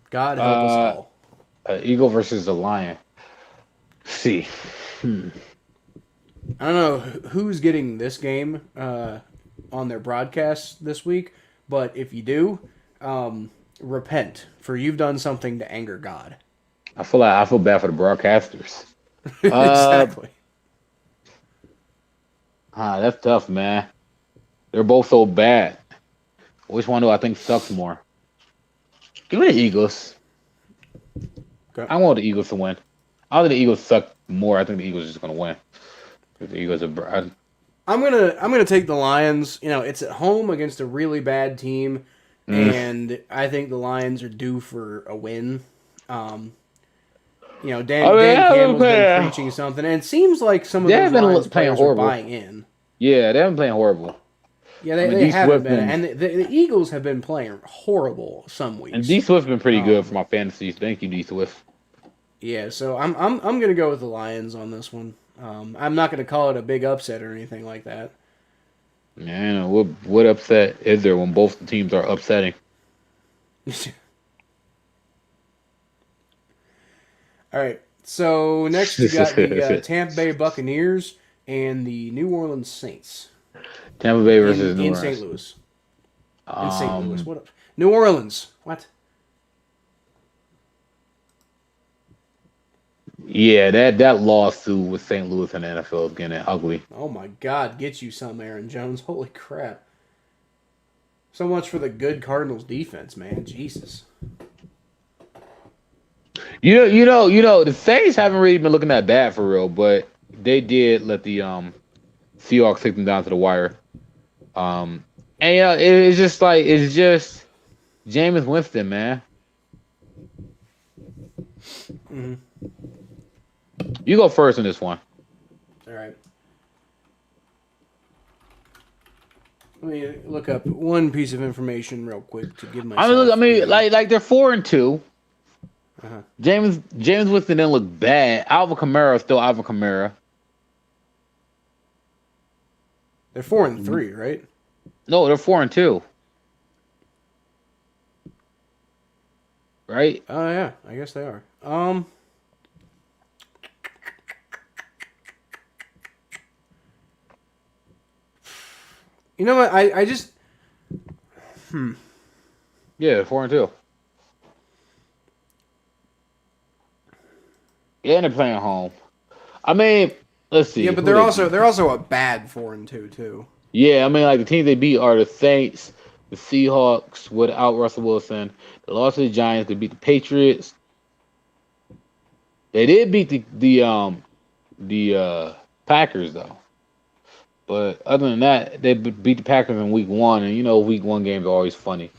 God help us Uh, all. Eagle versus the Lion. See. Hmm. I don't know who's getting this game on their broadcast this week, but if you do, repent, for you've done something to anger God. I feel bad for the broadcasters. Uh, Exactly. that's tough, man. They're both so bad. Which one do I think sucks more? Give me the Eagles. Okay. I want the Eagles to win. I don't think the Eagles suck more. I think the Eagles are just gonna win. The Eagles are. I'm gonna take the Lions. It's at home against a really bad team, Mm. and I think the Lions are due for a win. Um, I mean, Dan yeah, Campbell's been preaching something, and it seems like some of they those have been Lions playing players are horrible. buying in. Yeah, they haven't playing horrible. Yeah, I mean, they D haven't Swift been, and and the Eagles have been playing horrible some D weeks. Swift been pretty good Um, for my fantasies. Thank you, D Swift. yeah, so I'm gonna go with the Lions on this one. I'm not gonna call it a big upset or anything like that. Man, what upset is there when both the teams are upsetting? All right. So next you got the Tampa Bay Buccaneers and the New Orleans Saints Tampa Bay in versus New in St. Orleans. Louis. In St. Louis. Um, What? New Orleans. What? yeah, that lawsuit with St. Louis and the NFL is getting ugly. Oh my God! Get you some, Aaron Jones. Holy crap! So much for the good Cardinals defense, man. Jesus. The Saints haven't really been looking that bad for real, but they did let the Seahawks take them down to the wire. Um, And it's just like Jameis Winston, man. Mm-hmm. You go first in this one. All right. Let me look up one piece of information real quick to give myself. I mean, like they're 4-2. Uh-huh. James Winston didn't look bad. Alvin Kamara is still Alvin Kamara. They're 4-3, right? No, they're 4-2. Right? Oh yeah, I guess they are. You know what? I just. Yeah, 4-2. Yeah, and they're playing home. I mean, let's see. Yeah, but they're also a bad 4-2 too. Yeah, I mean, like the teams they beat are the Saints, the Seahawks without Russell Wilson. They lost to the Giants. They beat the Patriots. They did beat the Packers though. But other than that, they beat the Packers in week 1, and week 1 games are always funny.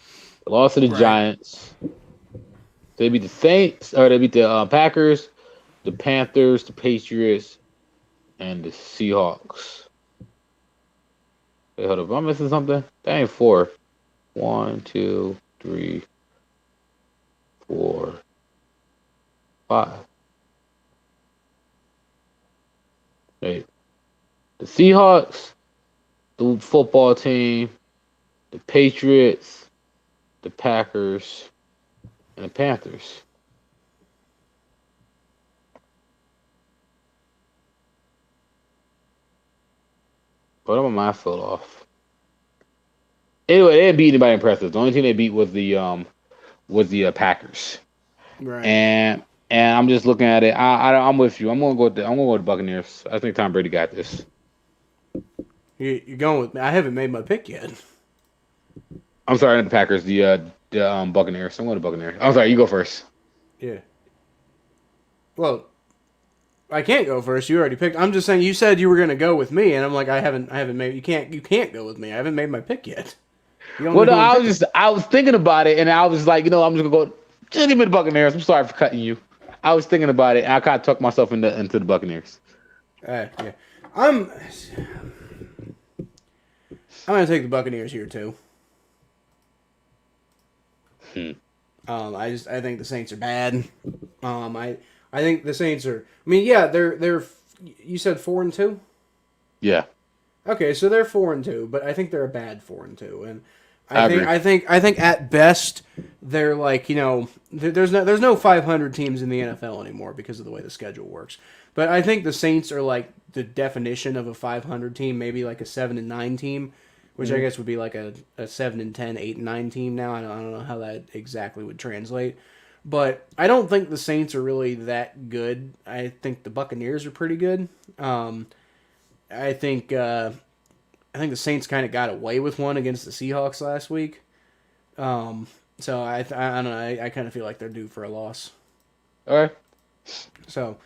They lost to the Giants. They beat the Saints, or they beat the Packers, the Panthers, the Patriots, and the Seahawks. Wait, hold up. Am I missing something? That ain't 4. 1, 2, 3, 4, 5. Wait. The Seahawks, the football team, the Patriots, the Packers, and the Panthers. But I'm my foot off. Anyway, they didn't beat anybody impressive. The only team they beat was the Packers. Right. And I'm just looking at it. I'm with you. I'm gonna go with the Buccaneers. I think Tom Brady got this. You're going with me. I haven't made my pick yet. I'm sorry, not the Packers. The Buccaneers. I'm going to Buccaneers. I'm sorry. You go first. Yeah. Well, I can't go first. You already picked. I'm just saying. You said you were going to go with me, and I'm like, I haven't made. You can't go with me. I haven't made my pick yet. Well, no, I was thinking about it, and I was like, I'm just gonna go. Just give me the Buccaneers. I'm sorry for cutting you. I was thinking about it, and I kind of tucked myself into the Buccaneers. Yeah. I'm gonna take the Buccaneers here too. I think the Saints are bad. I think the Saints are. I mean, yeah, they're. You said 4-2. Yeah. Okay, so they're 4-2, but I think they're a bad 4-2, and agree. I think at best they're like there's no 500 teams in the NFL anymore because of the way the schedule works. But I think the Saints are like the definition of a 500 team, maybe like a 7-9 team, which I guess would be like a 7-10, 8-9 team now. I don't know how that exactly would translate. But I don't think the Saints are really that good. I think the Buccaneers are pretty good. I think the Saints kind of got away with one against the Seahawks last week. So I don't know. I kind of feel like they're due for a loss. All right. So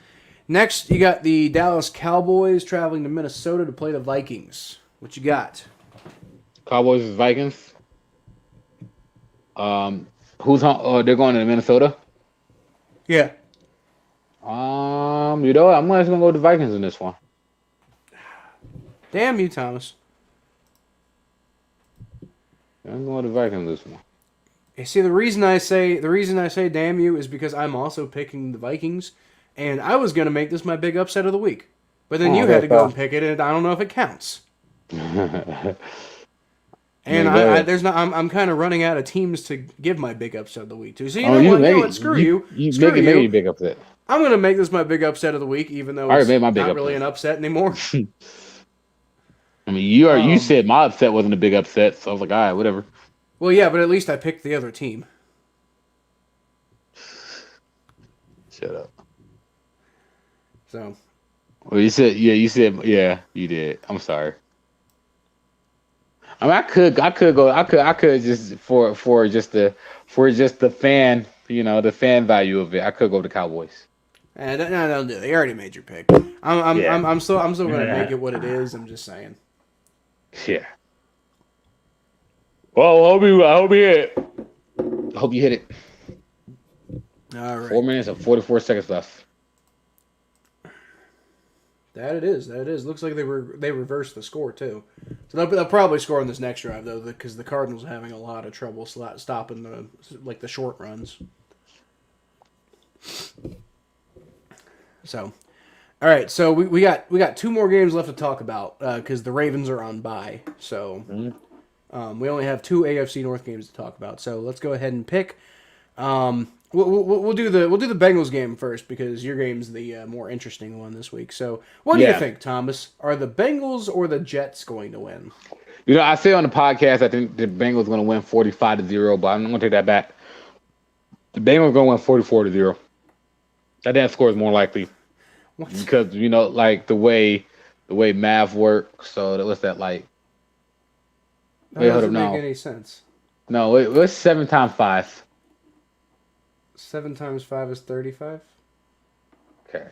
next, you got the Dallas Cowboys traveling to Minnesota to play the Vikings. What you got? Cowboys and Vikings. Who's on? Oh, they're going to Minnesota. Yeah. I'm just gonna go with the Vikings in this one. Damn you, Thomas. I'm going with the Vikings in this one. You see, the reason I say damn you is because I'm also picking the Vikings, and I was gonna make this my big upset of the week, but then you had to go and pick it, and I don't know if it counts. And I'm kind of running out of teams to give my big upset of the week to. So you know what? Screw you. You make it big upset. I'm gonna make this my big upset of the week, even though it's not really an upset anymore. I mean, you said my upset wasn't a big upset, so I was like, all right, whatever. Well, yeah, but at least I picked the other team. Shut up. So. Well, you said you did. I'm sorry. I mean, I could just for just the fan, the fan value of it. I could go to Cowboys. No, don't do it. You already made your pick. I'm still gonna make it what it is. I'm just saying. Yeah. Well, I hope you hit it. I hope you hit it. All right. 4 minutes and 44 seconds left. That it is. That it is. Looks like they reversed the score too. So they'll probably score on this next drive though, because the Cardinals are having a lot of trouble stopping the short runs. So, all right. So we got two more games left to talk about because the Ravens are on bye. So we only have two AFC North games to talk about. So let's go ahead and pick. We'll do the Bengals game first because your game's the more interesting one this week. So, what do you think, Thomas? Are the Bengals or the Jets going to win? You know, I say on the podcast I think the Bengals are going to win 45-0, but I'm going to take that back. The Bengals are going to win 44-0. That score is more likely because you know, like the way math works. So what's that like? That doesn't make any sense. No, what's 7 times 5? 7 times 5 is 35. Okay.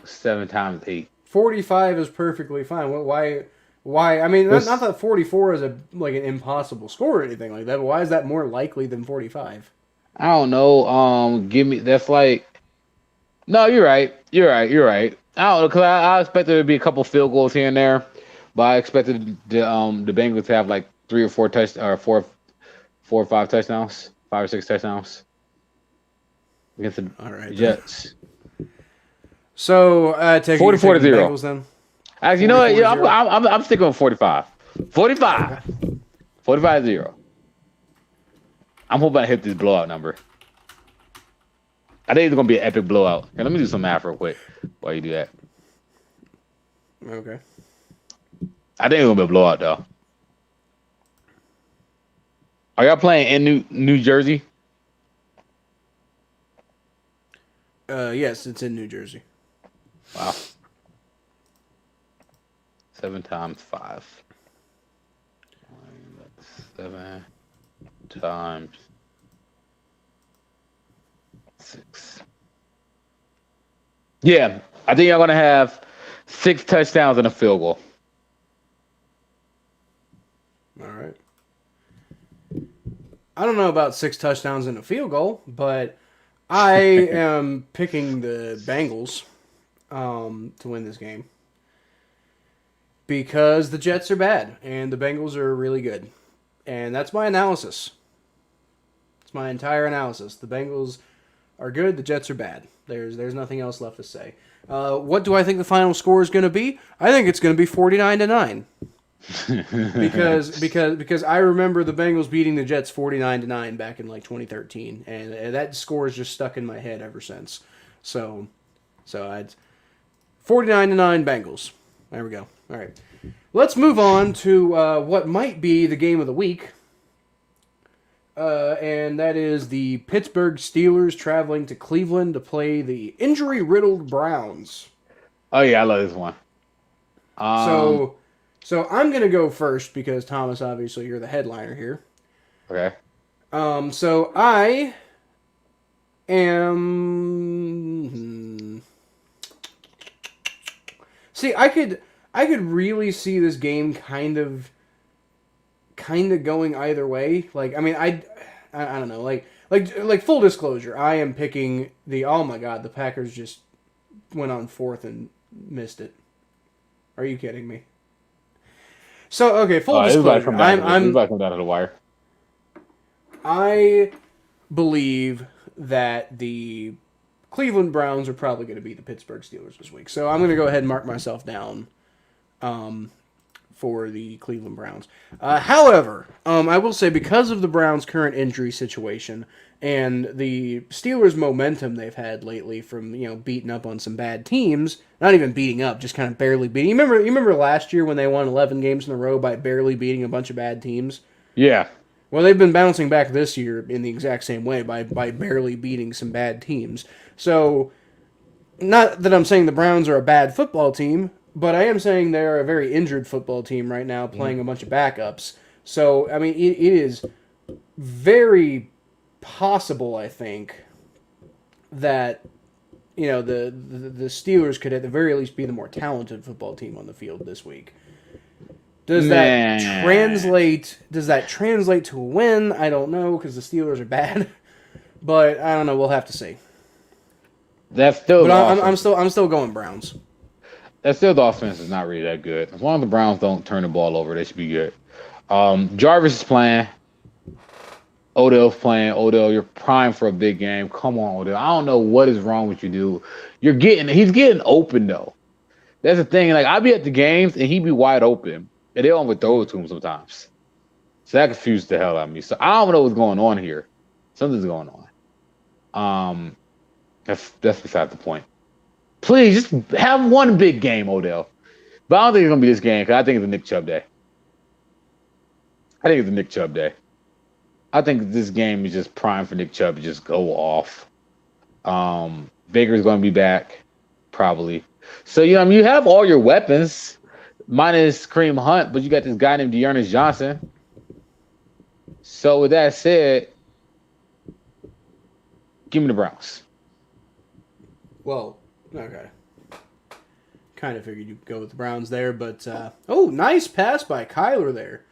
7 times 8. 45 is perfectly fine. Why? I mean, not that 44 is an impossible score or anything like that. But why is that more likely than 45? I don't know. Give me that's like. No, you're right. I don't know because I expected there to be a couple field goals here and there, but I expected the Bengals to have like 3 or 4 4 or 5 touchdowns, 5 or 6 touchdowns against the Jets. So take 44-0 Bengals then. Actually, you know what? Yeah, I'm sticking with 45. 45. 45-0. I'm hoping I hit this blowout number. I think it's gonna be an epic blowout. Here, let me do some math real quick while you do that. Okay. I think it's gonna be a blowout though. Are y'all playing in New Jersey? Yes, it's in New Jersey. Wow. 7 times 5. 7 times 6. Yeah, I think y'all gonna have 6 touchdowns and a field goal. All right. I don't know about 6 touchdowns and a field goal, but I am picking the Bengals to win this game because the Jets are bad and the Bengals are really good, and that's my analysis. It's my entire analysis. The Bengals are good. The Jets are bad. There's nothing else left to say. What do I think the final score is going to be? I think it's going to be 49-9. because I remember the Bengals beating the Jets 49-9 back in like 2013, and that score is just stuck in my head ever since. So I'd 49-9 Bengals. There we go. All right, let's move on to what might be the game of the week. And that is the Pittsburgh Steelers traveling to Cleveland to play the injury-riddled Browns. Oh yeah, I love this one. So I'm gonna go first because Thomas, obviously, you're the headliner here. Okay. So I am. See, I could really see this game kind of going either way. Like, I mean, I don't know. Like full disclosure, I am picking the. Oh my God, the Packers just went on 4th and missed it. Are you kidding me? So okay, full disclosure. I'm about to come down to the wire. I believe that the Cleveland Browns are probably going to beat the Pittsburgh Steelers this week. So I'm going to go ahead and mark myself down for the Cleveland Browns. However, I will say because of the Browns' current injury situation and the Steelers' momentum they've had lately from beating up on some bad teams, not even beating up, just kind of barely beating. You remember last year when they won 11 games in a row by barely beating a bunch of bad teams? Yeah. Well, they've been bouncing back this year in the exact same way by barely beating some bad teams. So, not that I'm saying the Browns are a bad football team, but I am saying they're a very injured football team right now playing a bunch of backups. So, I mean, it is very possible, I think, that the Steelers could at the very least be the more talented football team on the field this week. Does that Man. translate? Does that translate to a win? I don't know because the Steelers are bad, but I don't know. We'll have to see. That's still But the I'm offense. still going Browns. That's still the offense is not really that good. As long as the Browns don't turn the ball over, they should be good. Jarvis is playing. Odell's playing. Odell, you're primed for a big game. Come on, Odell. I don't know what is wrong with you, dude. He's getting open though. That's the thing. Like I be at the games and he be wide open, and they don't even throw it to him sometimes. So that confused the hell out of me. So I don't know what's going on here. Something's going on. That's beside the point. Please just have one big game, Odell. But I don't think it's gonna be this game because I think it's a Nick Chubb day. I think it's a Nick Chubb day. I think this game is just prime for Nick Chubb to just go off. Baker's going to be back, probably. So, you have all your weapons, minus Kareem Hunt, but you got this guy named Dearness Johnson. So, with that said, give me the Browns. Well, okay. Kind of figured you'd go with the Browns there, but nice pass by Kyler there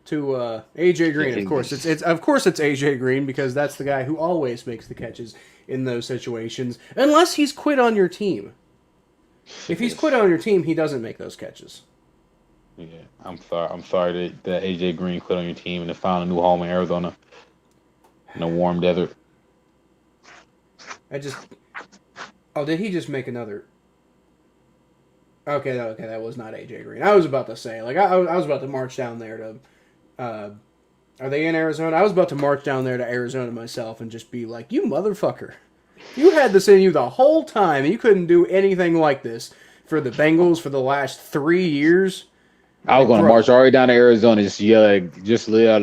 to AJ Green. Of course, it's AJ Green because that's the guy who always makes the catches in those situations, unless he's quit on your team. If he's quit on your team, he doesn't make those catches. Yeah, I'm sorry that AJ Green quit on your team and found a new home in Arizona in a warm desert. Did he just make another? Okay, that was not AJ Green. I was about to say, like, I was about to march down there to. Are they in Arizona? I was about to march down there to Arizona myself and just be like, you motherfucker. You had this in you the whole time, and you couldn't do anything like this for the Bengals for the last 3 years. I was going to march all the way down to Arizona, just yell at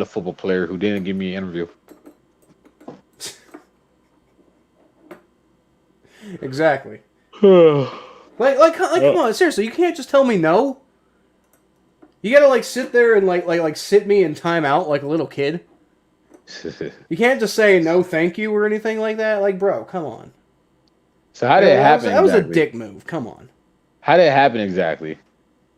a football player who didn't give me an interview. Exactly. like, come on, seriously, you can't just tell me no. You gotta like sit there and like sit me in timeout like a little kid. You can't just say no, thank you or anything like that. Like, bro, come on. So how did it happen? That was a dick move. Come on. How did it happen exactly?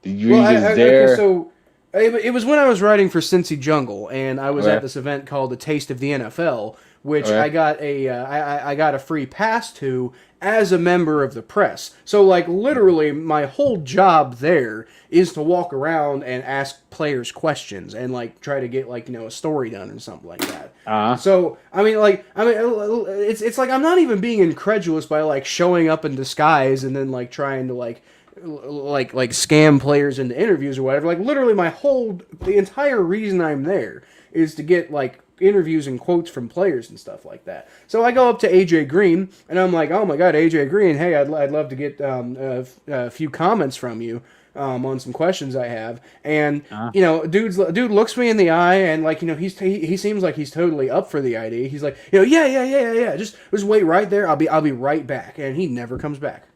Did you just there? Okay, so it was when I was writing for Cincy Jungle, and I was at this event called the Taste of the NFL, which I got I got a free pass to as a member of the press. So like literally my whole job there is to walk around and ask players questions and like try to get like a story done or something like that. So it's like I'm not even being incredulous by like showing up in disguise and then like trying to like scam players into interviews or whatever. Like literally the entire reason I'm there is to get like interviews and quotes from players and stuff like that. So I go up to AJ Green and I'm like, oh my god, AJ Green, hey, I'd love to get a few comments from you on some questions I have. And dude looks me in the eye and like he seems like he's totally up for the idea. He's like, yeah, just wait right there. I'll be right back. And he never comes back.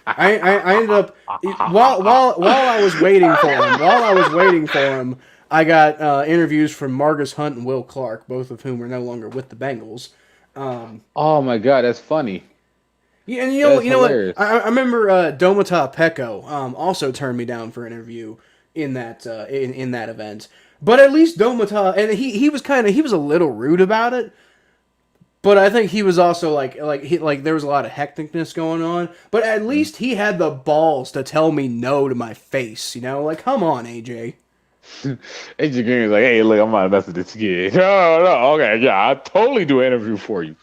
I ended up while I was waiting for him. I got interviews from Margus Hunt and Will Clark, both of whom are no longer with the Bengals. Oh my god, that's funny. Yeah, and you know what? I remember Domata Peko also turned me down for an interview in that in that event. But at least Domata, and he was a little rude about it. But I think he was also like there was a lot of hecticness going on. But at least he had the balls to tell me no to my face. Like come on, AJ. AJ Green is like, hey, look, I'm not messing with this kid. No, okay, yeah, I'll totally do an interview for you.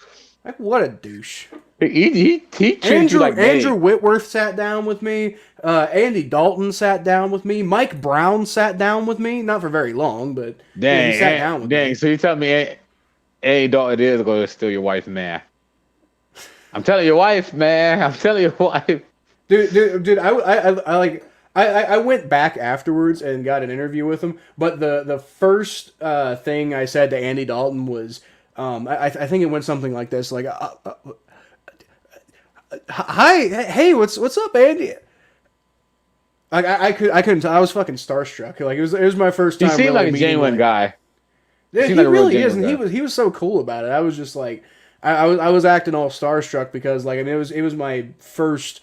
Like, what a douche. He treats you like Andrew Whitworth sat down with me. Andy Dalton sat down with me. Mike Brown sat down with me. Not for very long, but he sat down with me. Dang, so you tell me Andy Dalton is going to steal your wife, man. I'm telling your wife, man. I'm telling your wife. Dude, I went back afterwards and got an interview with him, but the first thing I said to Andy Dalton was, I think it went something like this, like, "Hi, hey, what's up, Andy?" I couldn't. I was fucking starstruck. Like it was my first time. He seemed like a genuine guy. Yeah, he really is, and he was so cool about it. I was just like, I was acting all starstruck because like I mean it was my first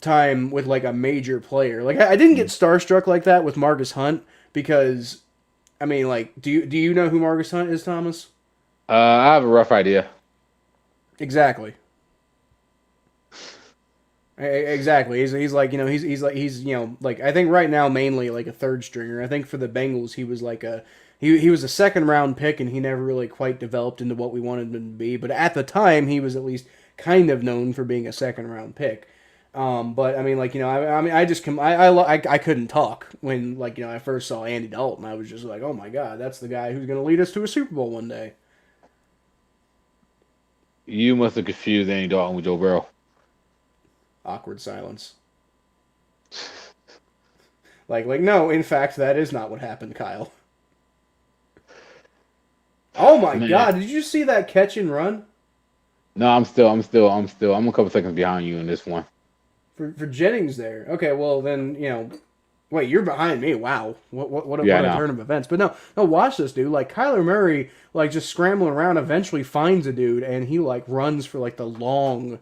time with like a major player. Like I didn't get starstruck like that with Marcus Hunt because I mean, like, do you know who Marcus Hunt is, Thomas? I have a rough idea. Exactly. Exactly. He's like he's like I think right now mainly like a third stringer. I think for the Bengals he was like he was a second round pick and he never really quite developed into what we wanted him to be. But at the time he was at least kind of known for being a second round pick. But I mean like I mean I just I couldn't talk when like I first saw Andy Dalton. I was just like, oh my god, that's the guy who's gonna lead us to a Super Bowl one day. You must have confused Andy Dalton with Joe Burrow. Awkward silence. Like no, in fact, that is not what happened, Kyle. Oh my Man. god, did you see that catch and run No, I'm a couple seconds behind you in this one. for Jennings there? Okay, well then wait, you're behind me. Wow, what Yeah, I a know. turn of events. But no, watch this dude. Like Kyler Murray, like just scrambling around, eventually finds a dude, and he like runs for like the long.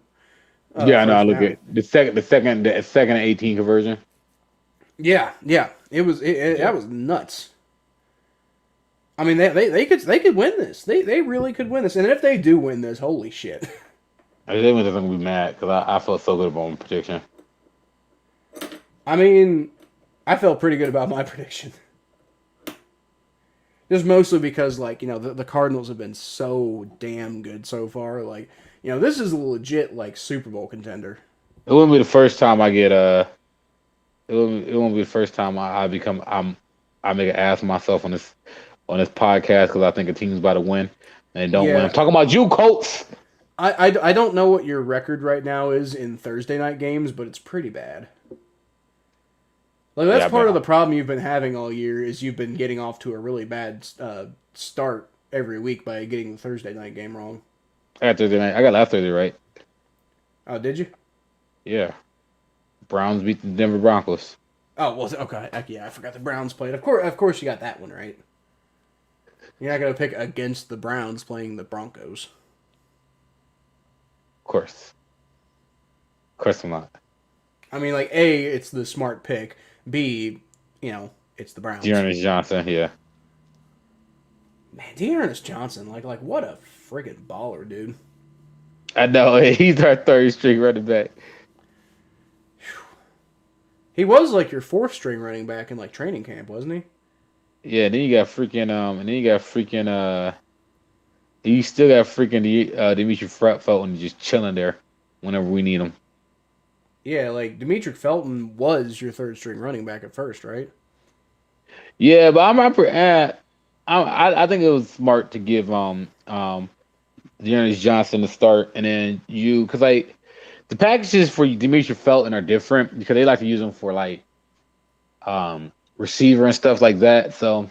Yeah, I know. I First look down. at the second 18 conversion. Yeah, that was nuts. I mean, they could win this. They really could win this. And if they do win this, holy shit. Everyone's just gonna be mad because I felt so good about my prediction. I mean, I felt pretty good about my prediction. Just mostly because, like, the Cardinals have been so damn good so far. Like, this is a legit, like, Super Bowl contender. It wouldn't be the first time I get it won't be the first time I make an ass of myself on this podcast because I think a team's about to win and they don't win. I'm Yeah. talking about you, Colts. I don't know what your record right now is in Thursday night games, but it's pretty bad. Like that's Yeah, part of but the problem you've been having all year is you've been getting off to a really bad start every week by getting the Thursday night game wrong. I got Thursday night. I got last Thursday right. Oh, did you? Yeah, Browns beat the Denver Broncos. Oh, well, okay. Yeah, I forgot the Browns played. Of course, you got that one right. You're not gonna pick against the Browns playing the Broncos. Of course I'm not. I mean, like A, it's the smart pick. B, it's the Browns. Dearness Johnson, yeah. Man, Dearness Johnson, like what a friggin' baller, dude. I know he's our third string running back. He was like your fourth string running back in like training camp, wasn't he? Yeah, then you got freaking you still got freaking Dimitri Felton just chilling there whenever we need him. Yeah, like Demetric Felton was your third string running back at first, right? Yeah, but I think it was smart to give Dearness Johnson the start, and then because like the packages for Demetri Felton are different because they like to use them for like receiver and stuff like that. So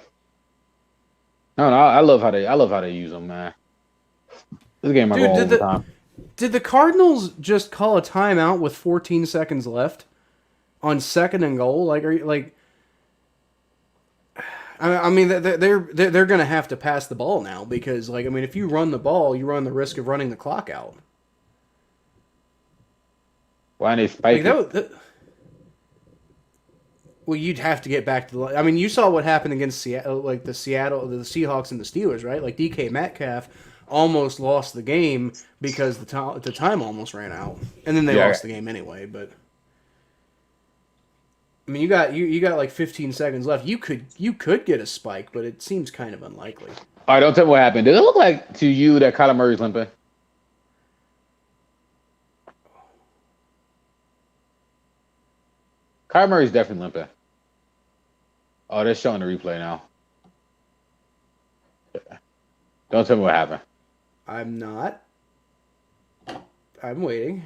I don't know. I love how they use them, man. This game might go Dude, overtime. did the Cardinals just call a timeout with 14 seconds left on second and goal? Like, are you like? I mean, they're gonna have to pass the ball now because, like, I mean, if you run the ball, you run the risk of running the clock out. Why they Like spike it? well, you'd have to get back to the. I mean, you saw what happened against Seattle, like the Seahawks and the Steelers, right? Like DK Metcalf almost lost the game because the time almost ran out, and then they Yeah. lost the game anyway. But I mean, you got like 15 seconds left. You could get a spike, but it seems kind of unlikely. All right, don't tell me what happened. Did it look like to you that Kyler Murray's limping? Kyler Murray's definitely limping. Oh, they're showing the replay now. Don't tell me what happened. I'm not. I'm waiting.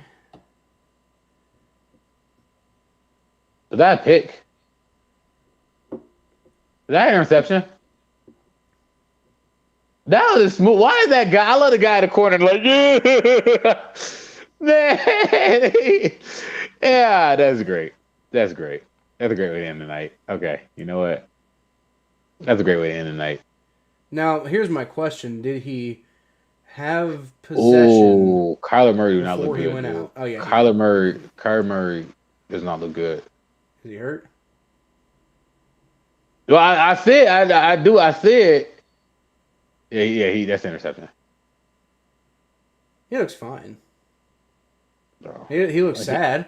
Was that a pick? Was that an interception? That was smooth. Why is that guy? I love the guy in the corner like, yeah. Man. Yeah, that's great. That's great. That's a great way to end the night. Okay, you know what? That's a great way to end the night. Now, here's my question: did he have possession Oh, Kyler Murray did not before look he good, went dude. out? Oh yeah. Kyler Murray Does not look good. Is he hurt? Well, I see it. I do. I see it. Yeah. That's interception. He looks fine. Bro. He looks sad.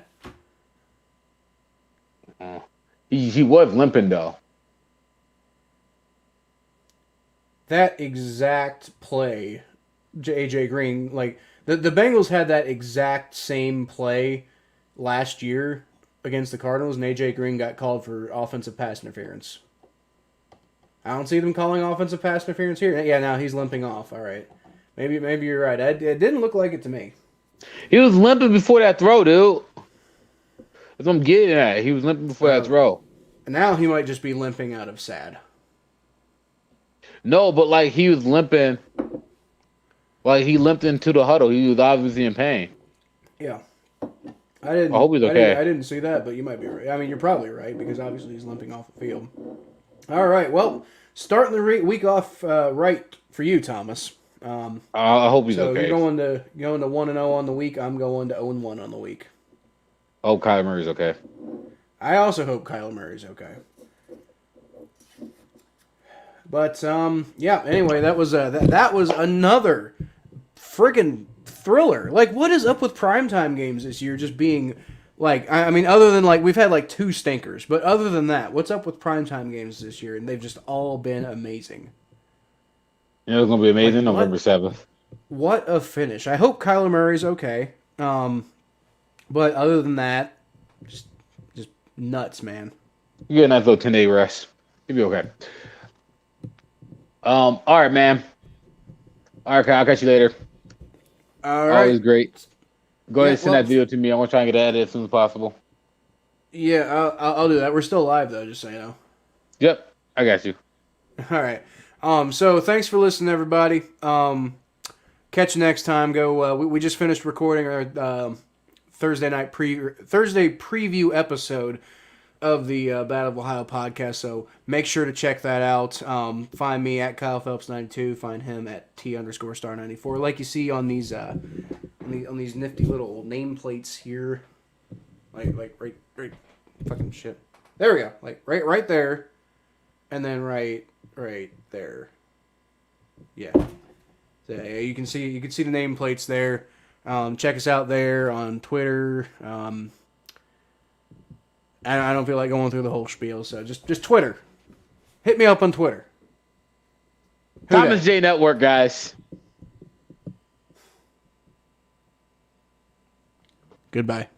He was limping though. That exact play, AJ Green, like the Bengals had that exact same play last year against the Cardinals, and AJ Green got called for offensive pass interference. I don't see them calling offensive pass interference here. Yeah, now he's limping off. All right, maybe you're right. It didn't look like it to me. He was limping before that throw, dude. That's what I'm getting at. He was limping before that throw. And now he might just be limping out of sad. No, but like he was limping. Like he limped into the huddle. He was obviously in pain. Yeah. I hope he's okay. I didn't see that, but you might be right. I mean, you're probably right because obviously he's limping off the field. All right. Well, starting the week off right for you, Thomas. I hope he's okay. So you're going to 1-0 on the week. I'm going to 0-1 on the week. I hope Kyler Murray's okay. I also hope Kyler Murray's okay. But yeah. Anyway, that was another friggin' thriller. Like, what is up with primetime games this year? Just being like, I mean, other than like we've had like 2 stinkers, but other than that, what's up with primetime games this year? And they've just all been amazing. You know, it's gonna be amazing. Like, November 7th. What a finish! I hope Kyler Murray's okay. But other than that, just nuts, man. You get a nice little 10-day rest. You'll be okay. All right, man. All right, I'll catch you later. All right. Always great. Go ahead and send that video to me. I want to try and get that edited as soon as possible. Yeah, I'll do that. We're still live, though, just so you know. Yep, I got you. All right. So thanks for listening, everybody. Catch you next time. We just finished recording our Thursday preview episode of the Battle of Ohio podcast, so make sure to check that out. Find me at Kyle Phelps 92. Find him at T_star 94. Like you see on these on these nifty little nameplates here, like right fucking shit. There we go. Like right there, and then right there. Yeah. So yeah, you can see the nameplates there. Check us out there on Twitter. I don't feel like going through the whole spiel, so just Twitter. Hit me up on Twitter. Thomas J Network, guys. Goodbye.